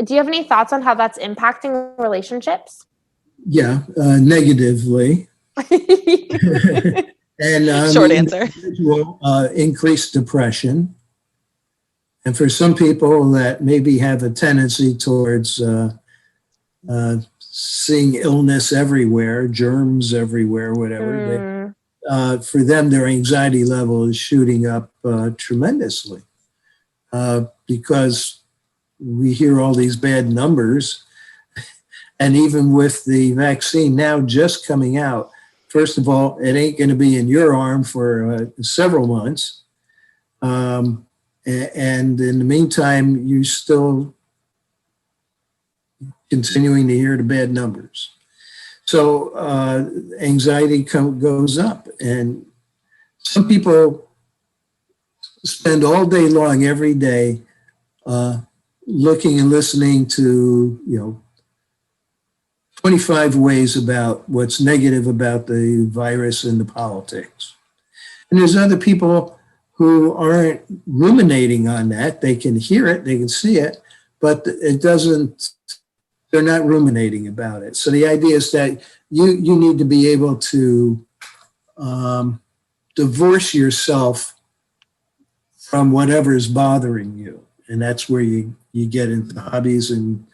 do you have any thoughts on how that's impacting relationships? Yeah, negatively. And short answer. Increased depression. And for some people that maybe have a tendency towards seeing illness everywhere, germs everywhere, whatever, for them, their anxiety level is shooting up tremendously because we hear all these bad numbers. And even with the vaccine now just coming out, first of all, it ain't going to be in your arm for several months. And in the meantime, you're still continuing to hear the bad numbers. So anxiety goes up. And some people spend all day long, every day, looking and listening to, 25 ways about what's negative about the virus and the politics. And there's other people who aren't ruminating on that. They can hear it, they can see it, but they're not ruminating about it. So the idea is that you need to be able to divorce yourself from whatever is bothering you. And that's where you get into hobbies and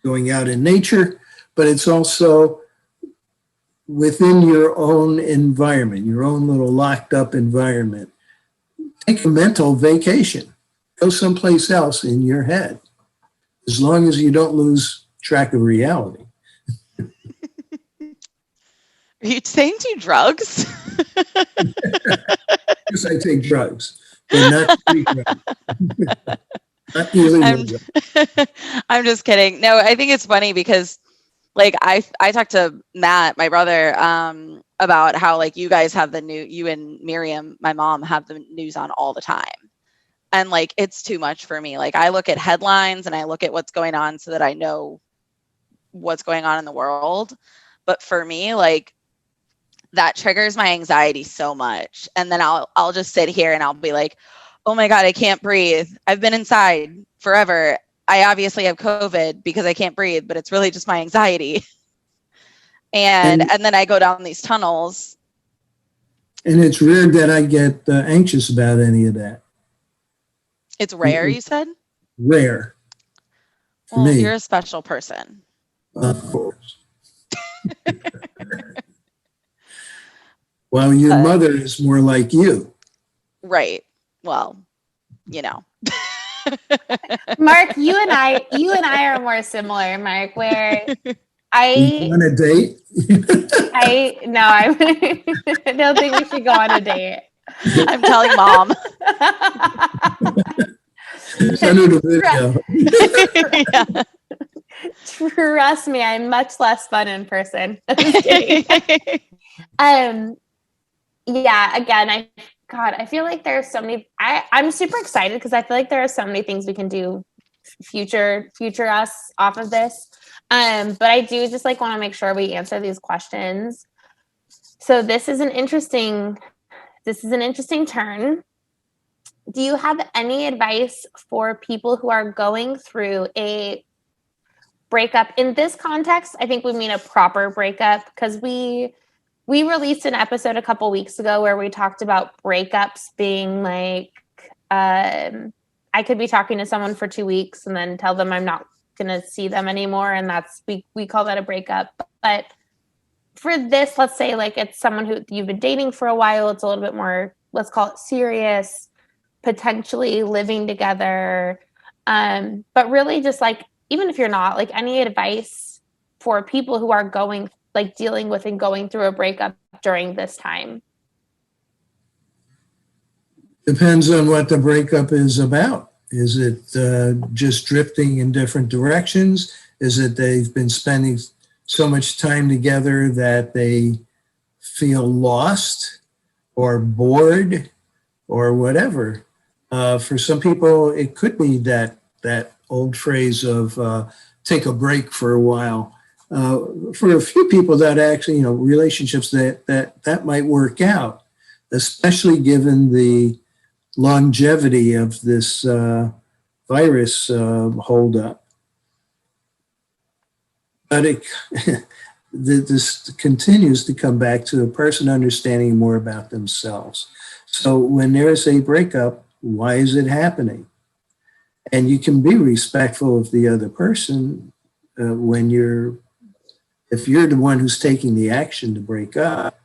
going out in nature, but it's also within your own environment, your own little locked up environment. Take a mental vacation. Go someplace else in your head, as long as you don't lose track of reality. Are you saying do drugs? Yes, I take drugs, but not free drugs. I'm just kidding. No, I think it's funny because like I talked to Matt, my brother, about how like you guys have you and Miriam, my mom, have the news on all the time. And like it's too much for me. Like I look at headlines and I look at what's going on so that I know what's going on in the world. But for me, like that triggers my anxiety so much. And then I'll just sit here and I'll be like, oh my God, I can't breathe. I've been inside forever. I obviously have COVID because I can't breathe, but it's really just my anxiety. And then I go down these tunnels. And it's rare that I get anxious about any of that. It's rare, you said? Rare. Well, you're a special person. Of course. Well, your mother is more like you. Right. Well, Marc, you and I are more similar, Marc, where You on a date? I don't think we should go on a date. I'm telling Mom. Send her the video. Yeah. Trust me, I'm much less fun in person. Yeah, again, I feel like there's so many, I'm super excited because I feel like there are so many things we can do future us off of this. But I do just like want to make sure we answer these questions. So this is an interesting turn. Do you have any advice for people who are going through a breakup? In this context, I think we mean a proper breakup because we we released an episode a couple weeks ago where we talked about breakups being like, I could be talking to someone for 2 weeks and then tell them I'm not going to see them anymore. And that's, we call that a breakup. But for this, let's say like it's someone who you've been dating for a while. It's a little bit more, let's call it serious, potentially living together. But really just like, even if you're not, like any advice for people who are dealing with and going through a breakup during this time? Depends on what the breakup is about. Is it just drifting in different directions? Is it they've been spending so much time together that they feel lost or bored or whatever? For some people, it could be that old phrase of take a break for a while. For a few people, that actually, relationships that might work out, especially given the longevity of this virus holdup. But this continues to come back to a person understanding more about themselves. So when there is a breakup, why is it happening? And you can be respectful of the other person if you're the one who's taking the action to break up.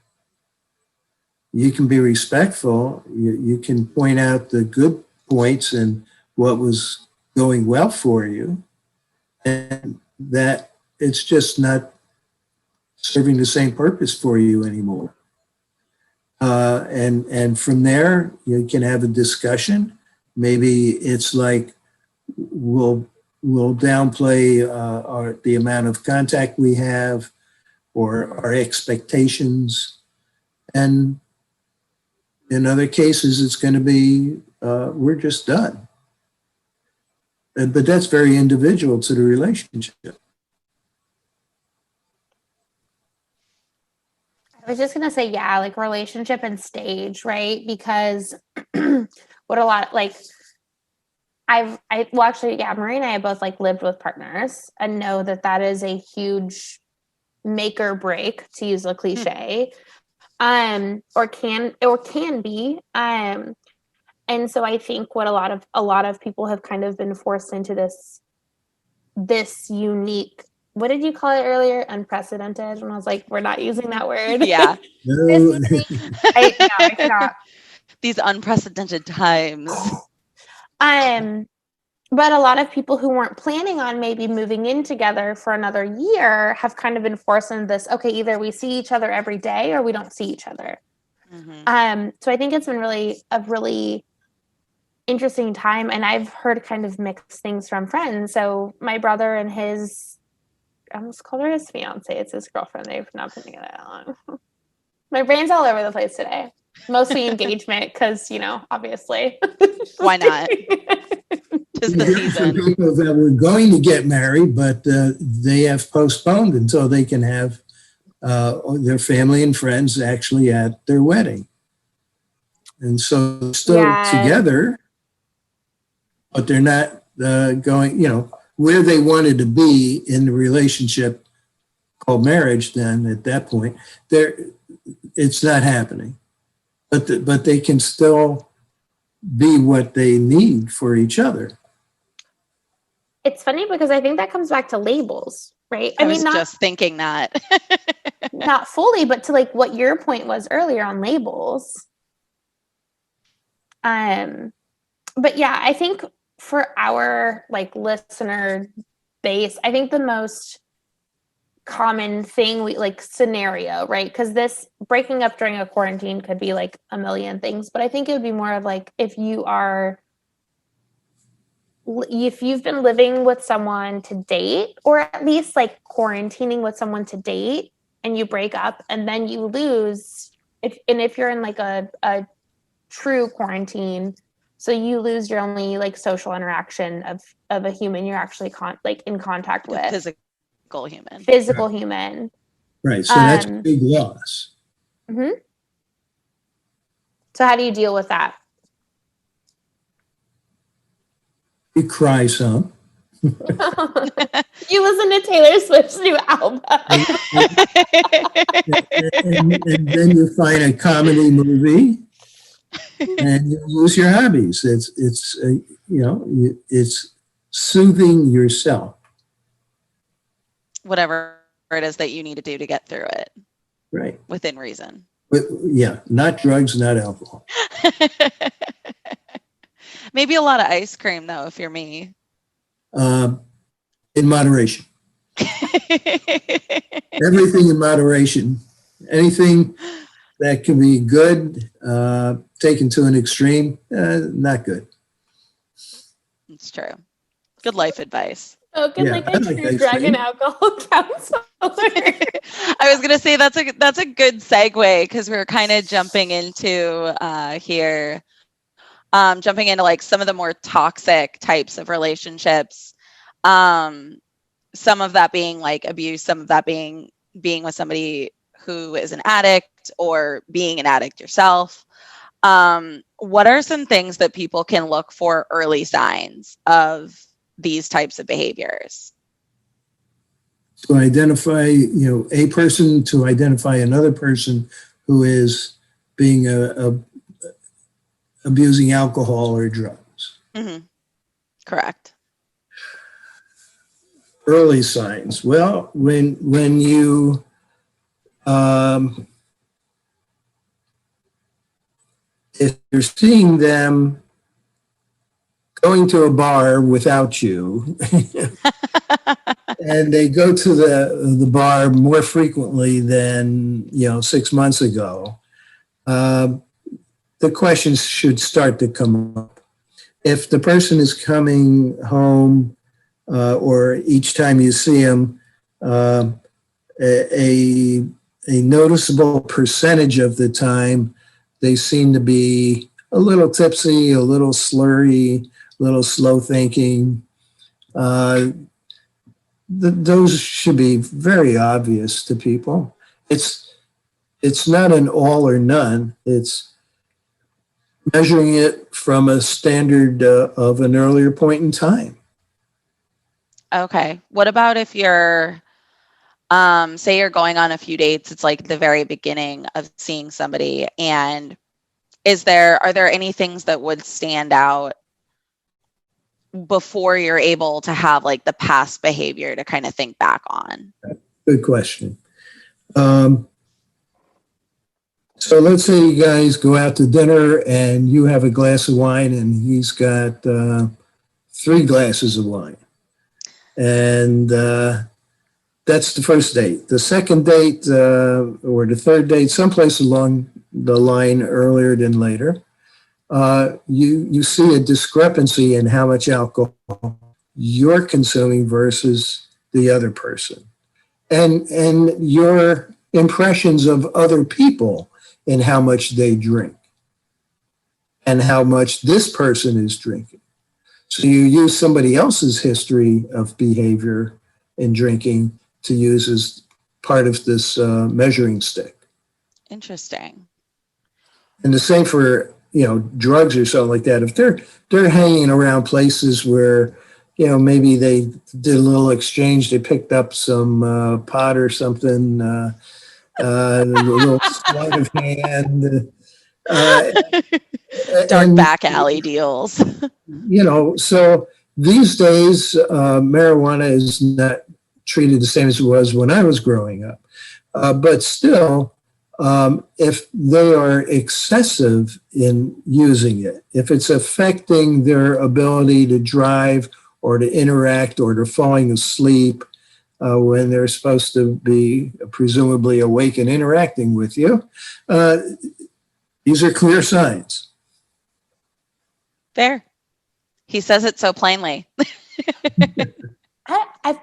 You can be respectful. You can point out the good points and what was going well for you, and that it's just not serving the same purpose for you anymore. And from there, you can have a discussion. Maybe it's like we'll downplay the amount of contact we have or our expectations, and in other cases, it's going to be, we're just done. But that's very individual to the relationship. I was just going to say, yeah, like relationship and stage, right? Because what a lot, like, Marie and I have both like lived with partners and know that is a huge make or break, to use a cliche. Or can be. And so I think what a lot of people have kind of been forced into this unique, what did you call it earlier? Unprecedented. And I was like, we're not using that word. Yeah. No. I cannot. These unprecedented times. But a lot of people who weren't planning on maybe moving in together for another year have kind of been forced into this, okay, either we see each other every day or we don't see each other. Mm-hmm. So I think it's been a really interesting time. And I've heard kind of mixed things from friends. So my brother and I almost called her his fiance. It's his girlfriend. They've not been together that long. My brain's all over the place today. Mostly engagement because, obviously. Why not? Tis the season. For people that were going to get married, but they have postponed until they can have their family and friends actually at their wedding. And so they're still together, but they're not going, where they wanted to be in the relationship called marriage. Then at that point, it's not happening. But they can still be what they need for each other. It's funny because I think that comes back to labels, right? I was just thinking that. Not fully, but to like what your point was earlier on labels. But yeah, I think for our like listener base, I think the most common thing scenario, right? Because this breaking up during a quarantine could be like a million things, but I think it would be more of like if you've been living with someone to date, or at least like quarantining with someone to date, and you break up and then you lose, if you're in like a true quarantine, so you lose your only like social interaction of a human you're actually in contact with. Physical human. Right. So that's a big loss. Mm-hmm. So how do you deal with that? You cry some. You listen to Taylor Swift's new album. And then you find a comedy movie, and you lose your hobbies. It's soothing yourself. Whatever it is that you need to do to get through it. Right. Within reason. But yeah, not drugs, not alcohol. Maybe a lot of ice cream, though, if you're me. In moderation. Everything in moderation. Anything that can be good, taken to an extreme, not good. It's true. Good life advice. Oh, good, like a true drug and alcohol counselor. I was gonna say that's a good segue, because we're kind of jumping into here, jumping into like some of the more toxic types of relationships. Some of that being like abuse, some of that being with somebody who is an addict, or being an addict yourself. What are some things that people can look for early signs of these types of behaviors? To identify, a person, to identify another person who is being abusing alcohol or drugs. Mm-hmm. Correct. Early signs. Well, when you if you're seeing them going to a bar without you, and they go to the bar more frequently than 6 months ago, the questions should start to come up. If the person is coming home, or each time you see them, a noticeable percentage of the time, they seem to be a little tipsy, a little slurry, a little slow thinking. Those should be very obvious to people. It's not an all or none. It's measuring it from a standard of an earlier point in time. Okay. What about if you're, say you're going on a few dates, it's like the very beginning of seeing somebody, and are there any things that would stand out before you're able to have like the past behavior to kind of think back on? Good question. So let's say you guys go out to dinner and you have a glass of wine and he's got 3 glasses of wine. And that's the first date. The second date, or the third date, someplace along the line earlier than later, you see a discrepancy in how much alcohol you're consuming versus the other person, and your impressions of other people and how much they drink and how much this person is drinking. So you use somebody else's history of behavior and drinking to use as part of this measuring stick. Interesting. And the same for drugs or something like that. If they're hanging around places where maybe they did a little exchange, they picked up some pot or something, a little sleight of hand. Dark back alley deals. So these days, marijuana is not treated the same as it was when I was growing up. But still, if they are excessive in using it, if it's affecting their ability to drive or to interact or to falling asleep when they're supposed to be presumably awake and interacting with you, these are clear signs. Fair. He says it so plainly.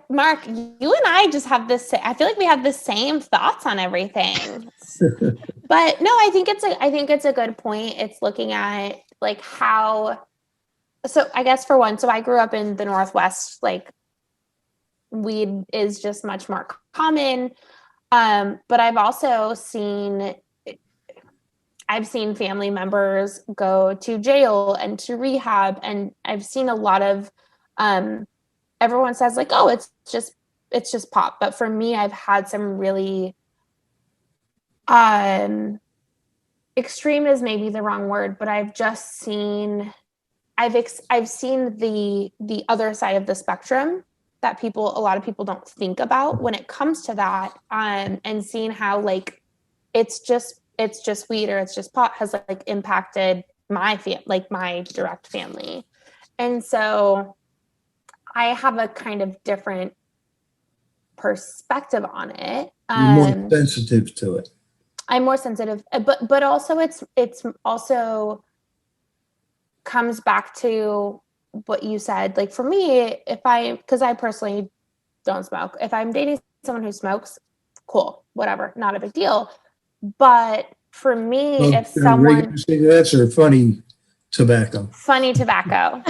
Marc, you and I just have this. I feel like we have the same thoughts on everything. But no, I think it's a good point. It's looking at like how. So I guess for one, so I grew up in the Northwest. Like weed is just much more common. But I've also seen. I've seen family members go to jail and to rehab, and I've seen a lot of everyone says like, oh, it's just pop. But for me, I've had some really, extreme is maybe the wrong word, but I've just seen, I've seen the other side of the spectrum that a lot of people don't think about when it comes to that. And seeing how like, it's just weed or it's just pot has like impacted my my direct family. And so I have a kind of different perspective on it. You're more sensitive to it. I'm more sensitive, but also it's also comes back to what you said. Like for me, because I personally don't smoke. If I'm dating someone who smokes, cool, whatever, not a big deal. But for me, if someone regular cigarettes or funny tobacco. Funny tobacco.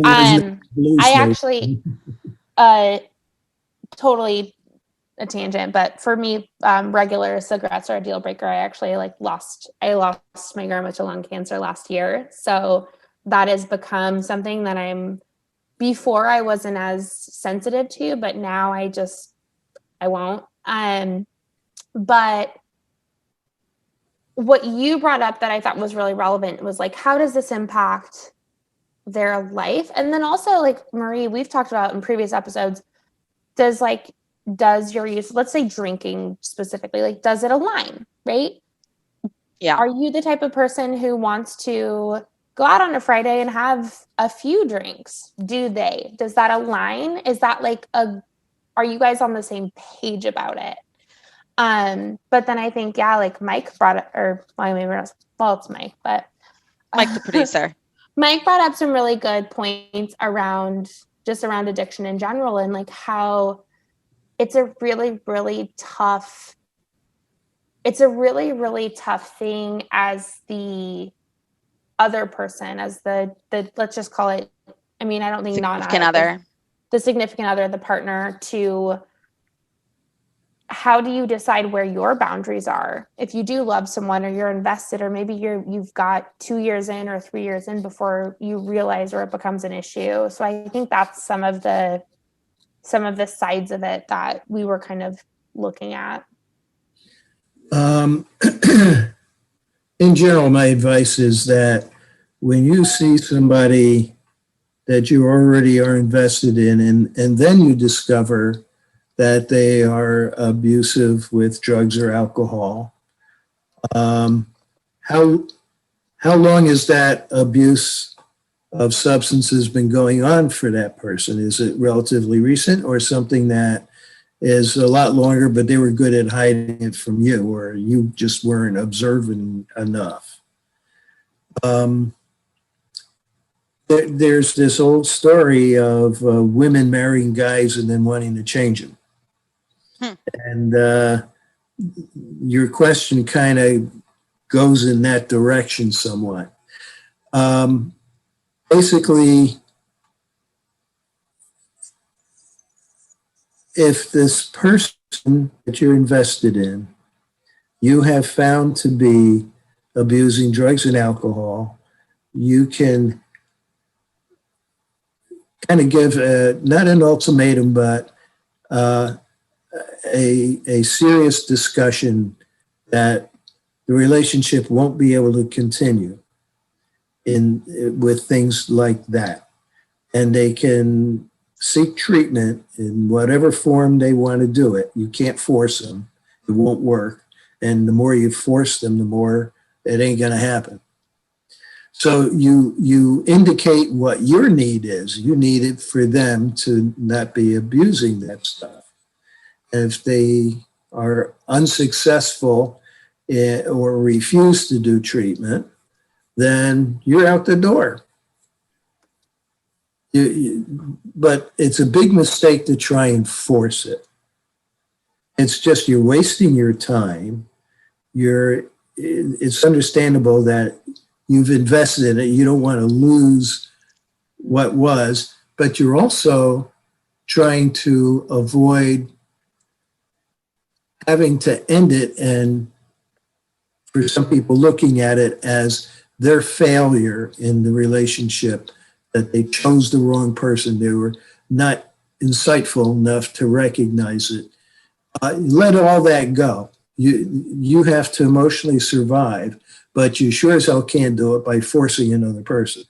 I actually totally a tangent, but for me, regular cigarettes are a deal breaker. I actually lost my grandma to lung cancer last year. So that has become something that before I wasn't as sensitive to, but now I won't. But what you brought up that I thought was really relevant was like, how does this impact their life? And then also like Marie, we've talked about in previous episodes, does your use, let's say drinking specifically, like, does it align, right? Yeah. Are you the type of person who wants to go out on a Friday and have a few drinks? Does that align? Is that are you guys on the same page about it? But then I think, yeah, like Mike brought it, it's Mike, but Mike, the producer. Mike brought up some really good points around addiction in general, and like how it's a really, really tough thing as the other person, as the let's just call it, I mean, I don't think the significant other, the partner, to how do you decide where your boundaries are? If you do love someone or you're invested, or maybe you've got 2 years in or 3 years in before you realize or it becomes an issue. So I think that's some of the sides of it that we were kind of looking at. In general, my advice is that when you see somebody that you already are invested in, and then you discover that they are abusive with drugs or alcohol, how long has that abuse of substances been going on for that person? Is it relatively recent, or something that is a lot longer, but they were good at hiding it from you, or you just weren't observant enough? There's this old story of women marrying guys and then wanting to change them. And your question kind of goes in that direction somewhat. Basically, if this person that you're invested in, you have found to be abusing drugs and alcohol, you can kind of give not an ultimatum, but a serious discussion that the relationship won't be able to continue with things like that. And they can seek treatment in whatever form they want to do it. You can't force them. It won't work. And the more you force them, the more it ain't going to happen. So you indicate what your need is. You need it for them to not be abusing that stuff. And if they are unsuccessful or refuse to do treatment, then you're out the door. But it's a big mistake to try and force it. It's just you're wasting your time. It's understandable that you've invested in it. You don't want to lose what was, but you're also trying to avoid having to end it, and for some people looking at it as their failure in the relationship that they chose the wrong person. They were not insightful enough to recognize it. Let all that go. You have to emotionally survive, but you sure as hell can't do it by forcing another person.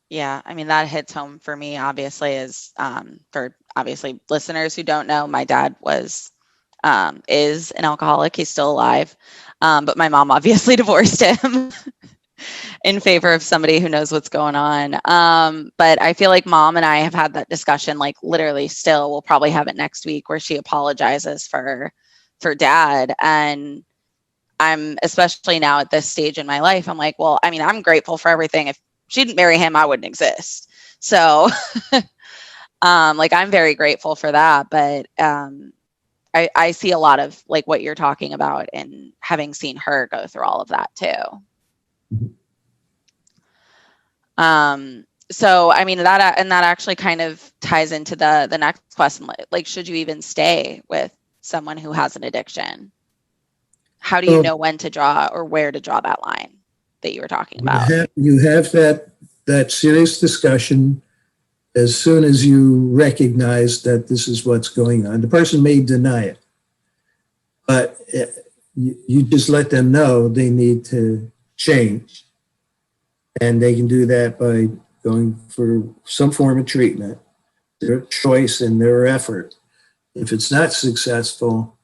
Yeah, I mean, that hits home for me, obviously, is for obviously listeners who don't know, my dad is an alcoholic. He's still alive. But my mom obviously divorced him in favor of somebody who knows what's going on. But I feel like mom and I have had that discussion, like literally still, we'll probably have it next week, where she apologizes for dad. And I'm, especially now at this stage in my life, I'm like, well, I mean, I'm grateful for everything. If she didn't marry him, I wouldn't exist. So like, I'm very grateful for that. But I see a lot of like what you're talking about, and having seen her go through all of that too. So, I mean, that actually kind of ties into the next question. Like, should you even stay with someone who has an addiction? How do you know when to draw, or where to draw that line that you were talking about? You have that serious discussion as soon as you recognize that this is what's going on. The person may deny it, but you just let them know they need to change. And they can do that by going for some form of treatment, their choice and their effort. If it's not successful,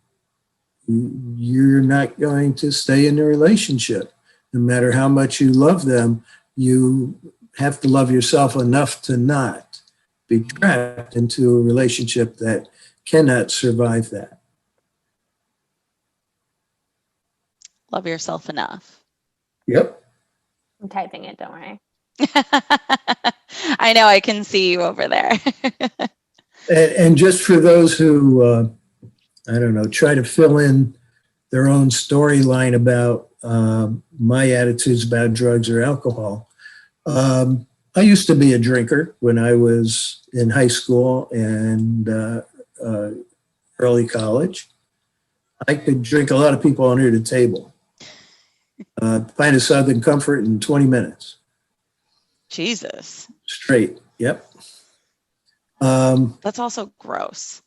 you're not going to stay in the relationship. No matter how much you love them, you have to love yourself enough to not be trapped into a relationship that cannot survive that. Love yourself enough. Yep. I'm typing it, don't worry. I know, I can see you over there. And just for those who, I don't know, try to fill in their own storyline about my attitudes about drugs or alcohol. I used to be a drinker when I was in high school and early college. I could drink a lot of people under the table. Find a Southern Comfort in 20 minutes. Jesus. Straight, yep. That's also gross.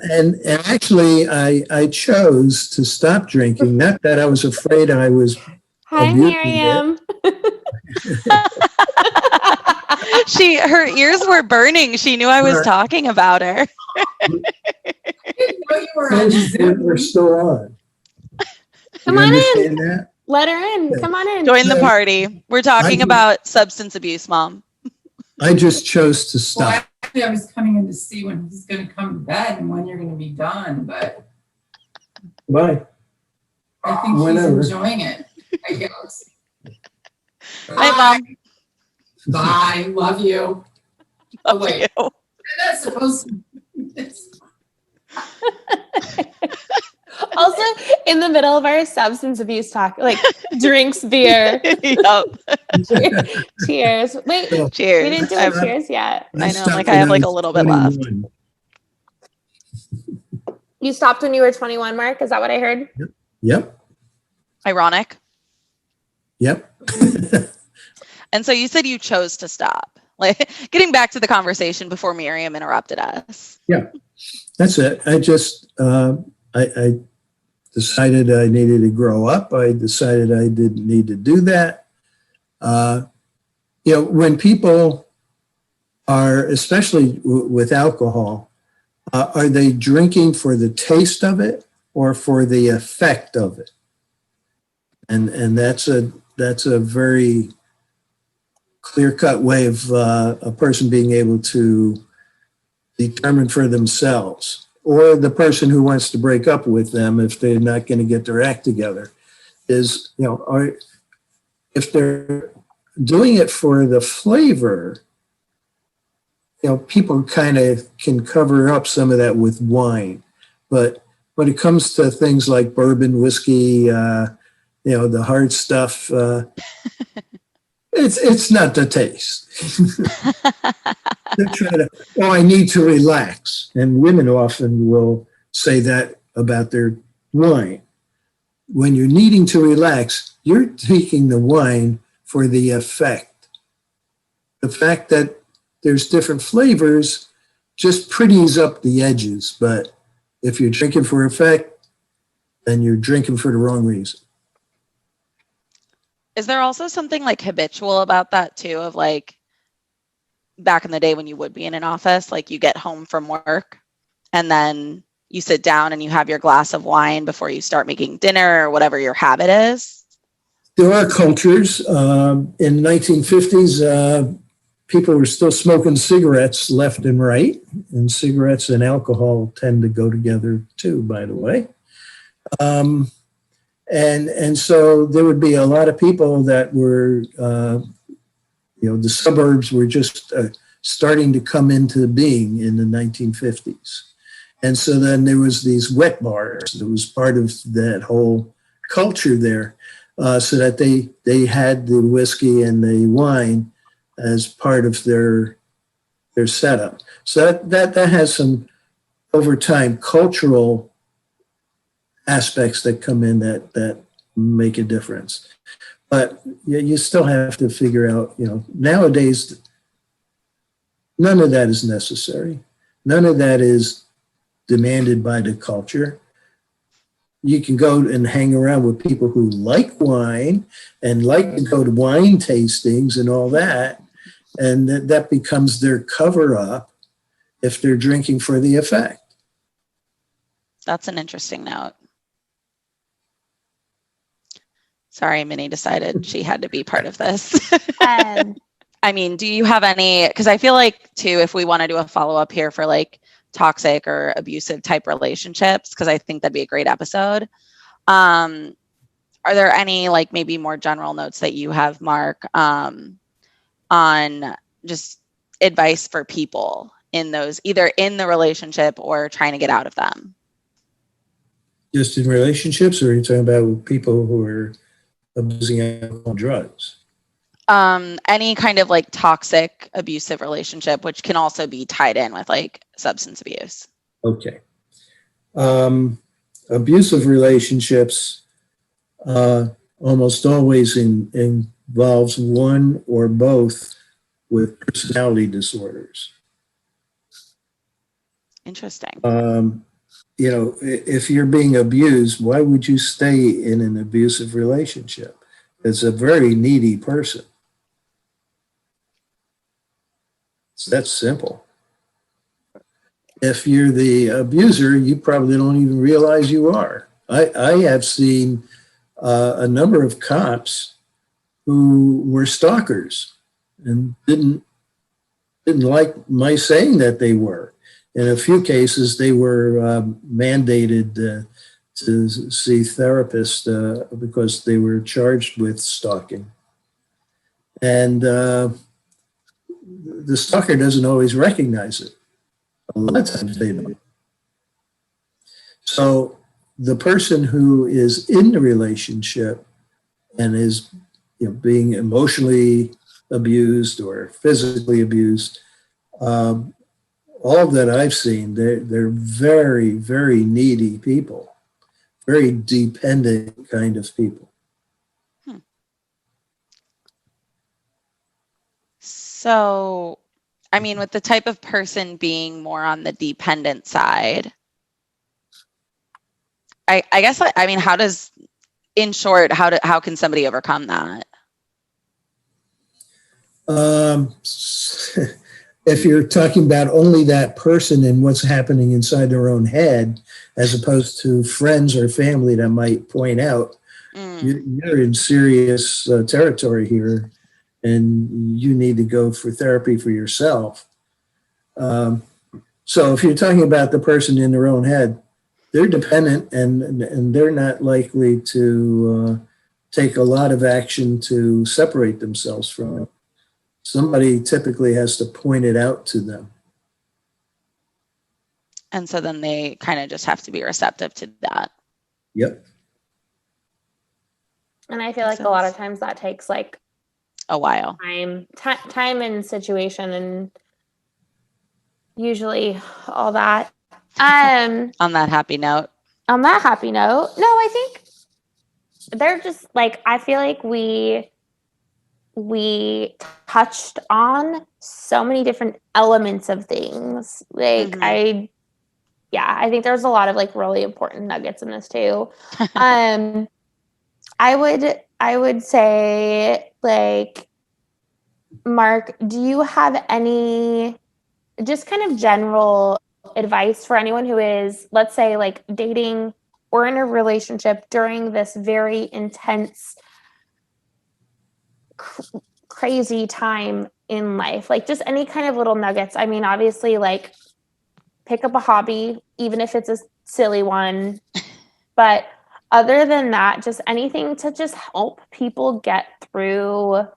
And actually, I chose to stop drinking. Not that I was afraid I was. Hi, Miriam. Her ears were burning. She knew I was talking about her. We're still on. Come on in. That? Let her in. Come on in. Join the party. We're talking about substance abuse, Mom. I just chose to stop. Well, I was coming in to see when he's going to come to bed and when you're going to be done, but Bye. I think Whenever. he's enjoying it, I guess. Hi, Mom. Bye. Love you. Love you. You're not supposed to. Also, in the middle of our substance abuse talk, like drinks beer. Yep. Cheers. Wait, Cheers. we didn't do a cheers yet. I know, like I have like a little bit left. You stopped when you were 21, Mark? Is that what I heard? Yep. Ironic. Yep. And so you said you chose to stop. Like, getting back to the conversation before Miriam interrupted us. Yeah, that's it. I just, I decided I needed to grow up. I decided I didn't need to do that. When people are, especially with alcohol, are they drinking for the taste of it or for the effect of it? And that's a very clear-cut way of a person being able to determine for themselves, or the person who wants to break up with them if they're not going to get their act together, is, if they're doing it for the flavor, people kind of can cover up some of that with wine. But when it comes to things like bourbon, whiskey, the hard stuff, it's not the taste. They're trying to, I need to relax. And women often will say that about their wine. when you're needing to relax, you're taking the wine for the effect. The fact that there's different flavors just pretties up the edges. But if you're drinking for effect, then you're drinking for the wrong reason. Is there also something like habitual about that too, of like back in the day when you would be in an office, like you get home from work and then you sit down and you have your glass of wine before you start making dinner or whatever your habit is? There are cultures. In the 1950s, people were still smoking cigarettes left and right, and cigarettes and alcohol tend to go together too, by the way. And so there would be a lot of people that were, the suburbs were just starting to come into being in the 1950s. And so then there was these wet bars that was part of that whole culture there, so that they had the whiskey and the wine as part of their setup. So that has some, over time, cultural aspects that come in that make a difference. But you still have to figure out, nowadays, none of that is necessary. None of that is demanded by the culture. You can go and hang around with people who like wine and like to go to wine tastings and all that. And that becomes their cover up if they're drinking for the effect. That's an interesting note. Sorry, Minnie decided she had to be part of this. I mean, do you have any, because I feel like too, if we want to do a follow-up here for like toxic or abusive type relationships, because I think that'd be a great episode. Are there any like maybe more general notes that you have, Marc, on just advice for people in those, either in the relationship or trying to get out of them? Just in relationships, or are you talking about people who are abusing alcohol and drugs? Any kind of like toxic abusive relationship, which can also be tied in with like substance abuse. Okay. Abusive relationships almost always involves one or both with personality disorders. Interesting. If you're being abused, why would you stay in an abusive relationship? It's a very needy person. It's that simple. If you're the abuser, you probably don't even realize you are. I have seen a number of cops who were stalkers and didn't like my saying that they were. In a few cases, they were mandated to see therapists because they were charged with stalking. And the stalker doesn't always recognize it. A lot of times they don't. So the person who is in the relationship and is being emotionally abused or physically abused, all that I've seen, they're very, very needy people, very dependent kind of people. So, I mean, with the type of person being more on the dependent side, I guess, I mean, how does, in short, how can somebody overcome that? If you're talking about only that person and what's happening inside their own head, as opposed to friends or family that might point out, you're in serious territory here, and you need to go for therapy for yourself. So if you're talking about the person in their own head, they're dependent and they're not likely to take a lot of action to separate themselves from it. Somebody typically has to point it out to them. And so then they kind of just have to be receptive to that. Yep. And I feel like a lot of times that takes like a while. Time and situation, and usually all that. On that happy note. No, I think they're just like, I feel like we touched on so many different elements of things. Like Mhm. I think there's a lot of like really important nuggets in this too. I would say, like, Marc, do you have any just kind of general advice for anyone who is, let's say, like dating or in a relationship during this very intense, crazy time in life? Like, just any kind of little nuggets. I mean, obviously, like, pick up a hobby, even if it's a silly one. But other than that, just anything to just help people get through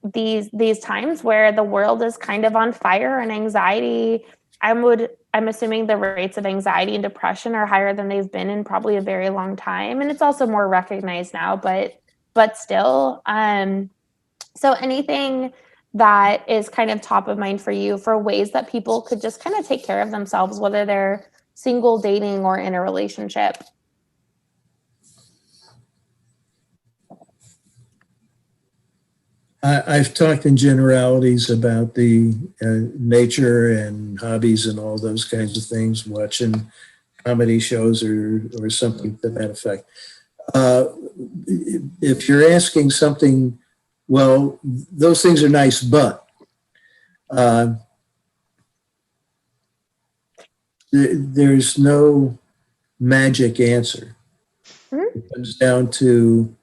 these times where the world is kind of on fire, and anxiety. I'm assuming the rates of anxiety and depression are higher than they've been in probably a very long time, and it's also more recognized now, but still. So anything that is kind of top of mind for you for ways that people could just kind of take care of themselves, whether they're single, dating, or in a relationship. I've talked in generalities about the nature and hobbies and all those kinds of things, watching comedy shows or something to that effect. Uh, if you're asking something, well, those things are nice, but uh, there's no magic answer. Mm-hmm. It comes down to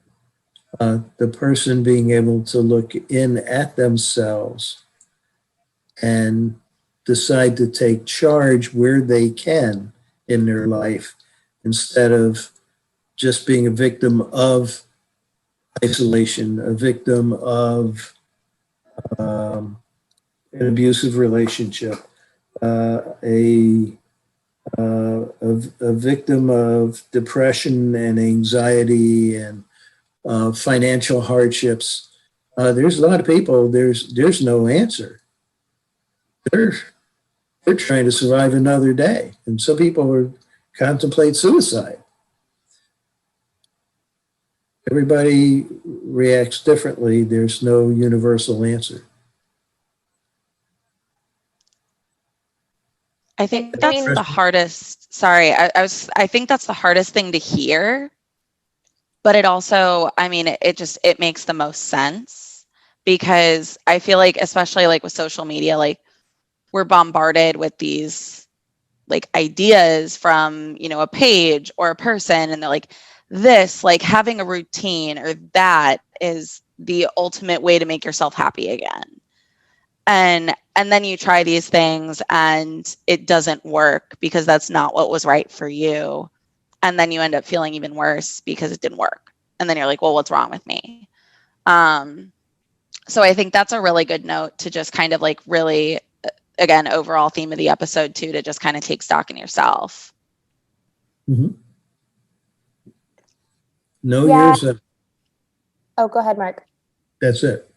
the person being able to look in at themselves and decide to take charge where they can in their life instead of just being a victim of isolation, a victim of um, an abusive relationship, a victim of depression and anxiety and financial hardships. There's a lot of people. There's no answer. They're they're trying to survive another day, and some people contemplate suicide. Everybody reacts differently. There's no universal answer. I think I that's mean, the hardest. Sorry, I think that's the hardest thing to hear, but it also, I mean, it just it makes the most sense because I feel like, especially like with social media, like we're bombarded with these like ideas from, a page or a person, and they're like, this, like having a routine or that is the ultimate way to make yourself happy again. And then you try these things and it doesn't work because that's not what was right for you. And then you end up feeling even worse because it didn't work. And then you're like, well, what's wrong with me? Um, so I think that's a really good note to just kind of like really, again, overall theme of the episode too, to just kind of take stock in yourself. Mm-hmm. Know yeah. yourself. Oh, go ahead, Marc. That's it.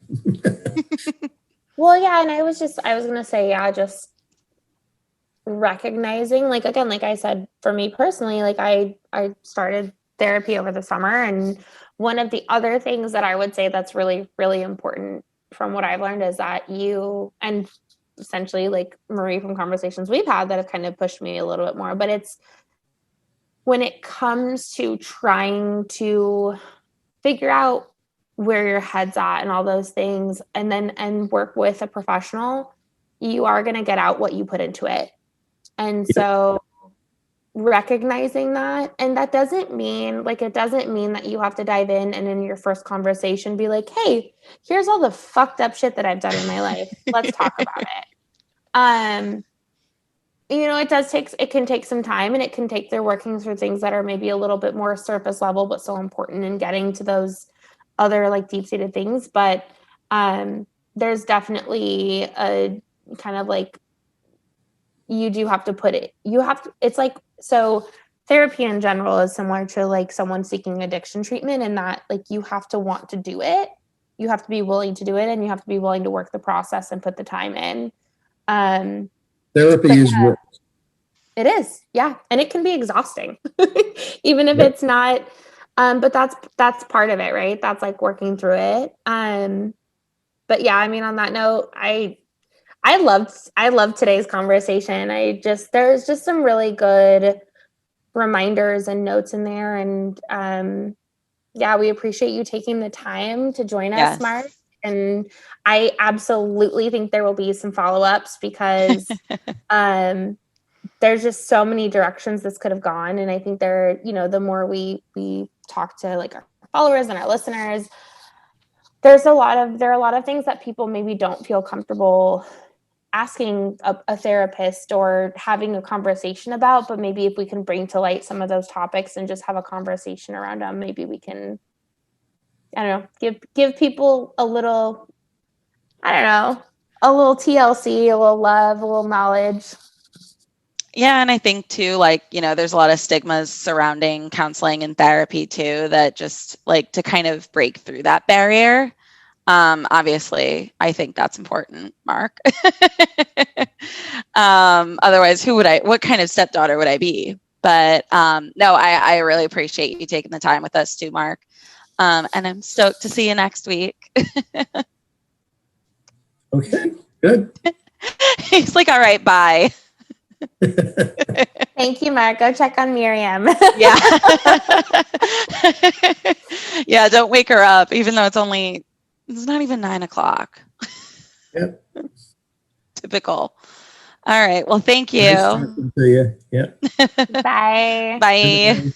Well, yeah, and I was going to say, yeah, just recognizing, like, again, like I said, for me personally, like I started therapy over the summer, and one of the other things that I would say that's really, really important from what I've learned is that you, and essentially like Marie from conversations we've had that have kind of pushed me a little bit more, but it's when it comes to trying to figure out where your head's at and all those things, and work with a professional, you are going to get out what you put into it. And so recognizing that, and that doesn't mean that you have to dive in your first conversation be like, hey, here's all the fucked up shit that I've done in my life, let's talk about it. It can take some time, and it can take their working through things that are maybe a little bit more surface level but so important in getting to those other like deep-seated things. But there's definitely a kind of like, you do have to put it, it's like, so therapy in general is similar to like someone seeking addiction treatment, and that like you have to want to do it, you have to be willing to do it, and you have to be willing to work the process and put the time in. Therapy But is work. it is, yeah, and it can be exhausting, even if Yep. it's not But that's part of it, right? That's like working through it. But yeah, I mean, on that note, I loved today's conversation. There's just some really good reminders and notes in there. And yeah, we appreciate you taking the time to join us, Yes. Marc. And I absolutely think there will be some follow-ups because there's just so many directions this could have gone. And I think the more we talk to like our followers and our listeners, there are a lot of things that people maybe don't feel comfortable asking a therapist or having a conversation about, but maybe if we can bring to light some of those topics and just have a conversation around them, maybe we can, I don't know, give people a little, I don't know, a little TLC, a little love, a little knowledge. Yeah, and I think too, like, there's a lot of stigmas surrounding counseling and therapy too, that just like to kind of break through that barrier. Obviously, I think that's important, Marc. Otherwise, what kind of stepdaughter would I be? But no, I really appreciate you taking the time with us too, Marc. And I'm stoked to see you next week. Okay, good. He's like, all right, bye. Thank you, Marc. Go check on Miriam. Yeah. Yeah, don't wake her up, even though it's not even 9:00. Yep. Typical. All right. Well, thank you. Nice talking to you. Yep. Bye. Bye.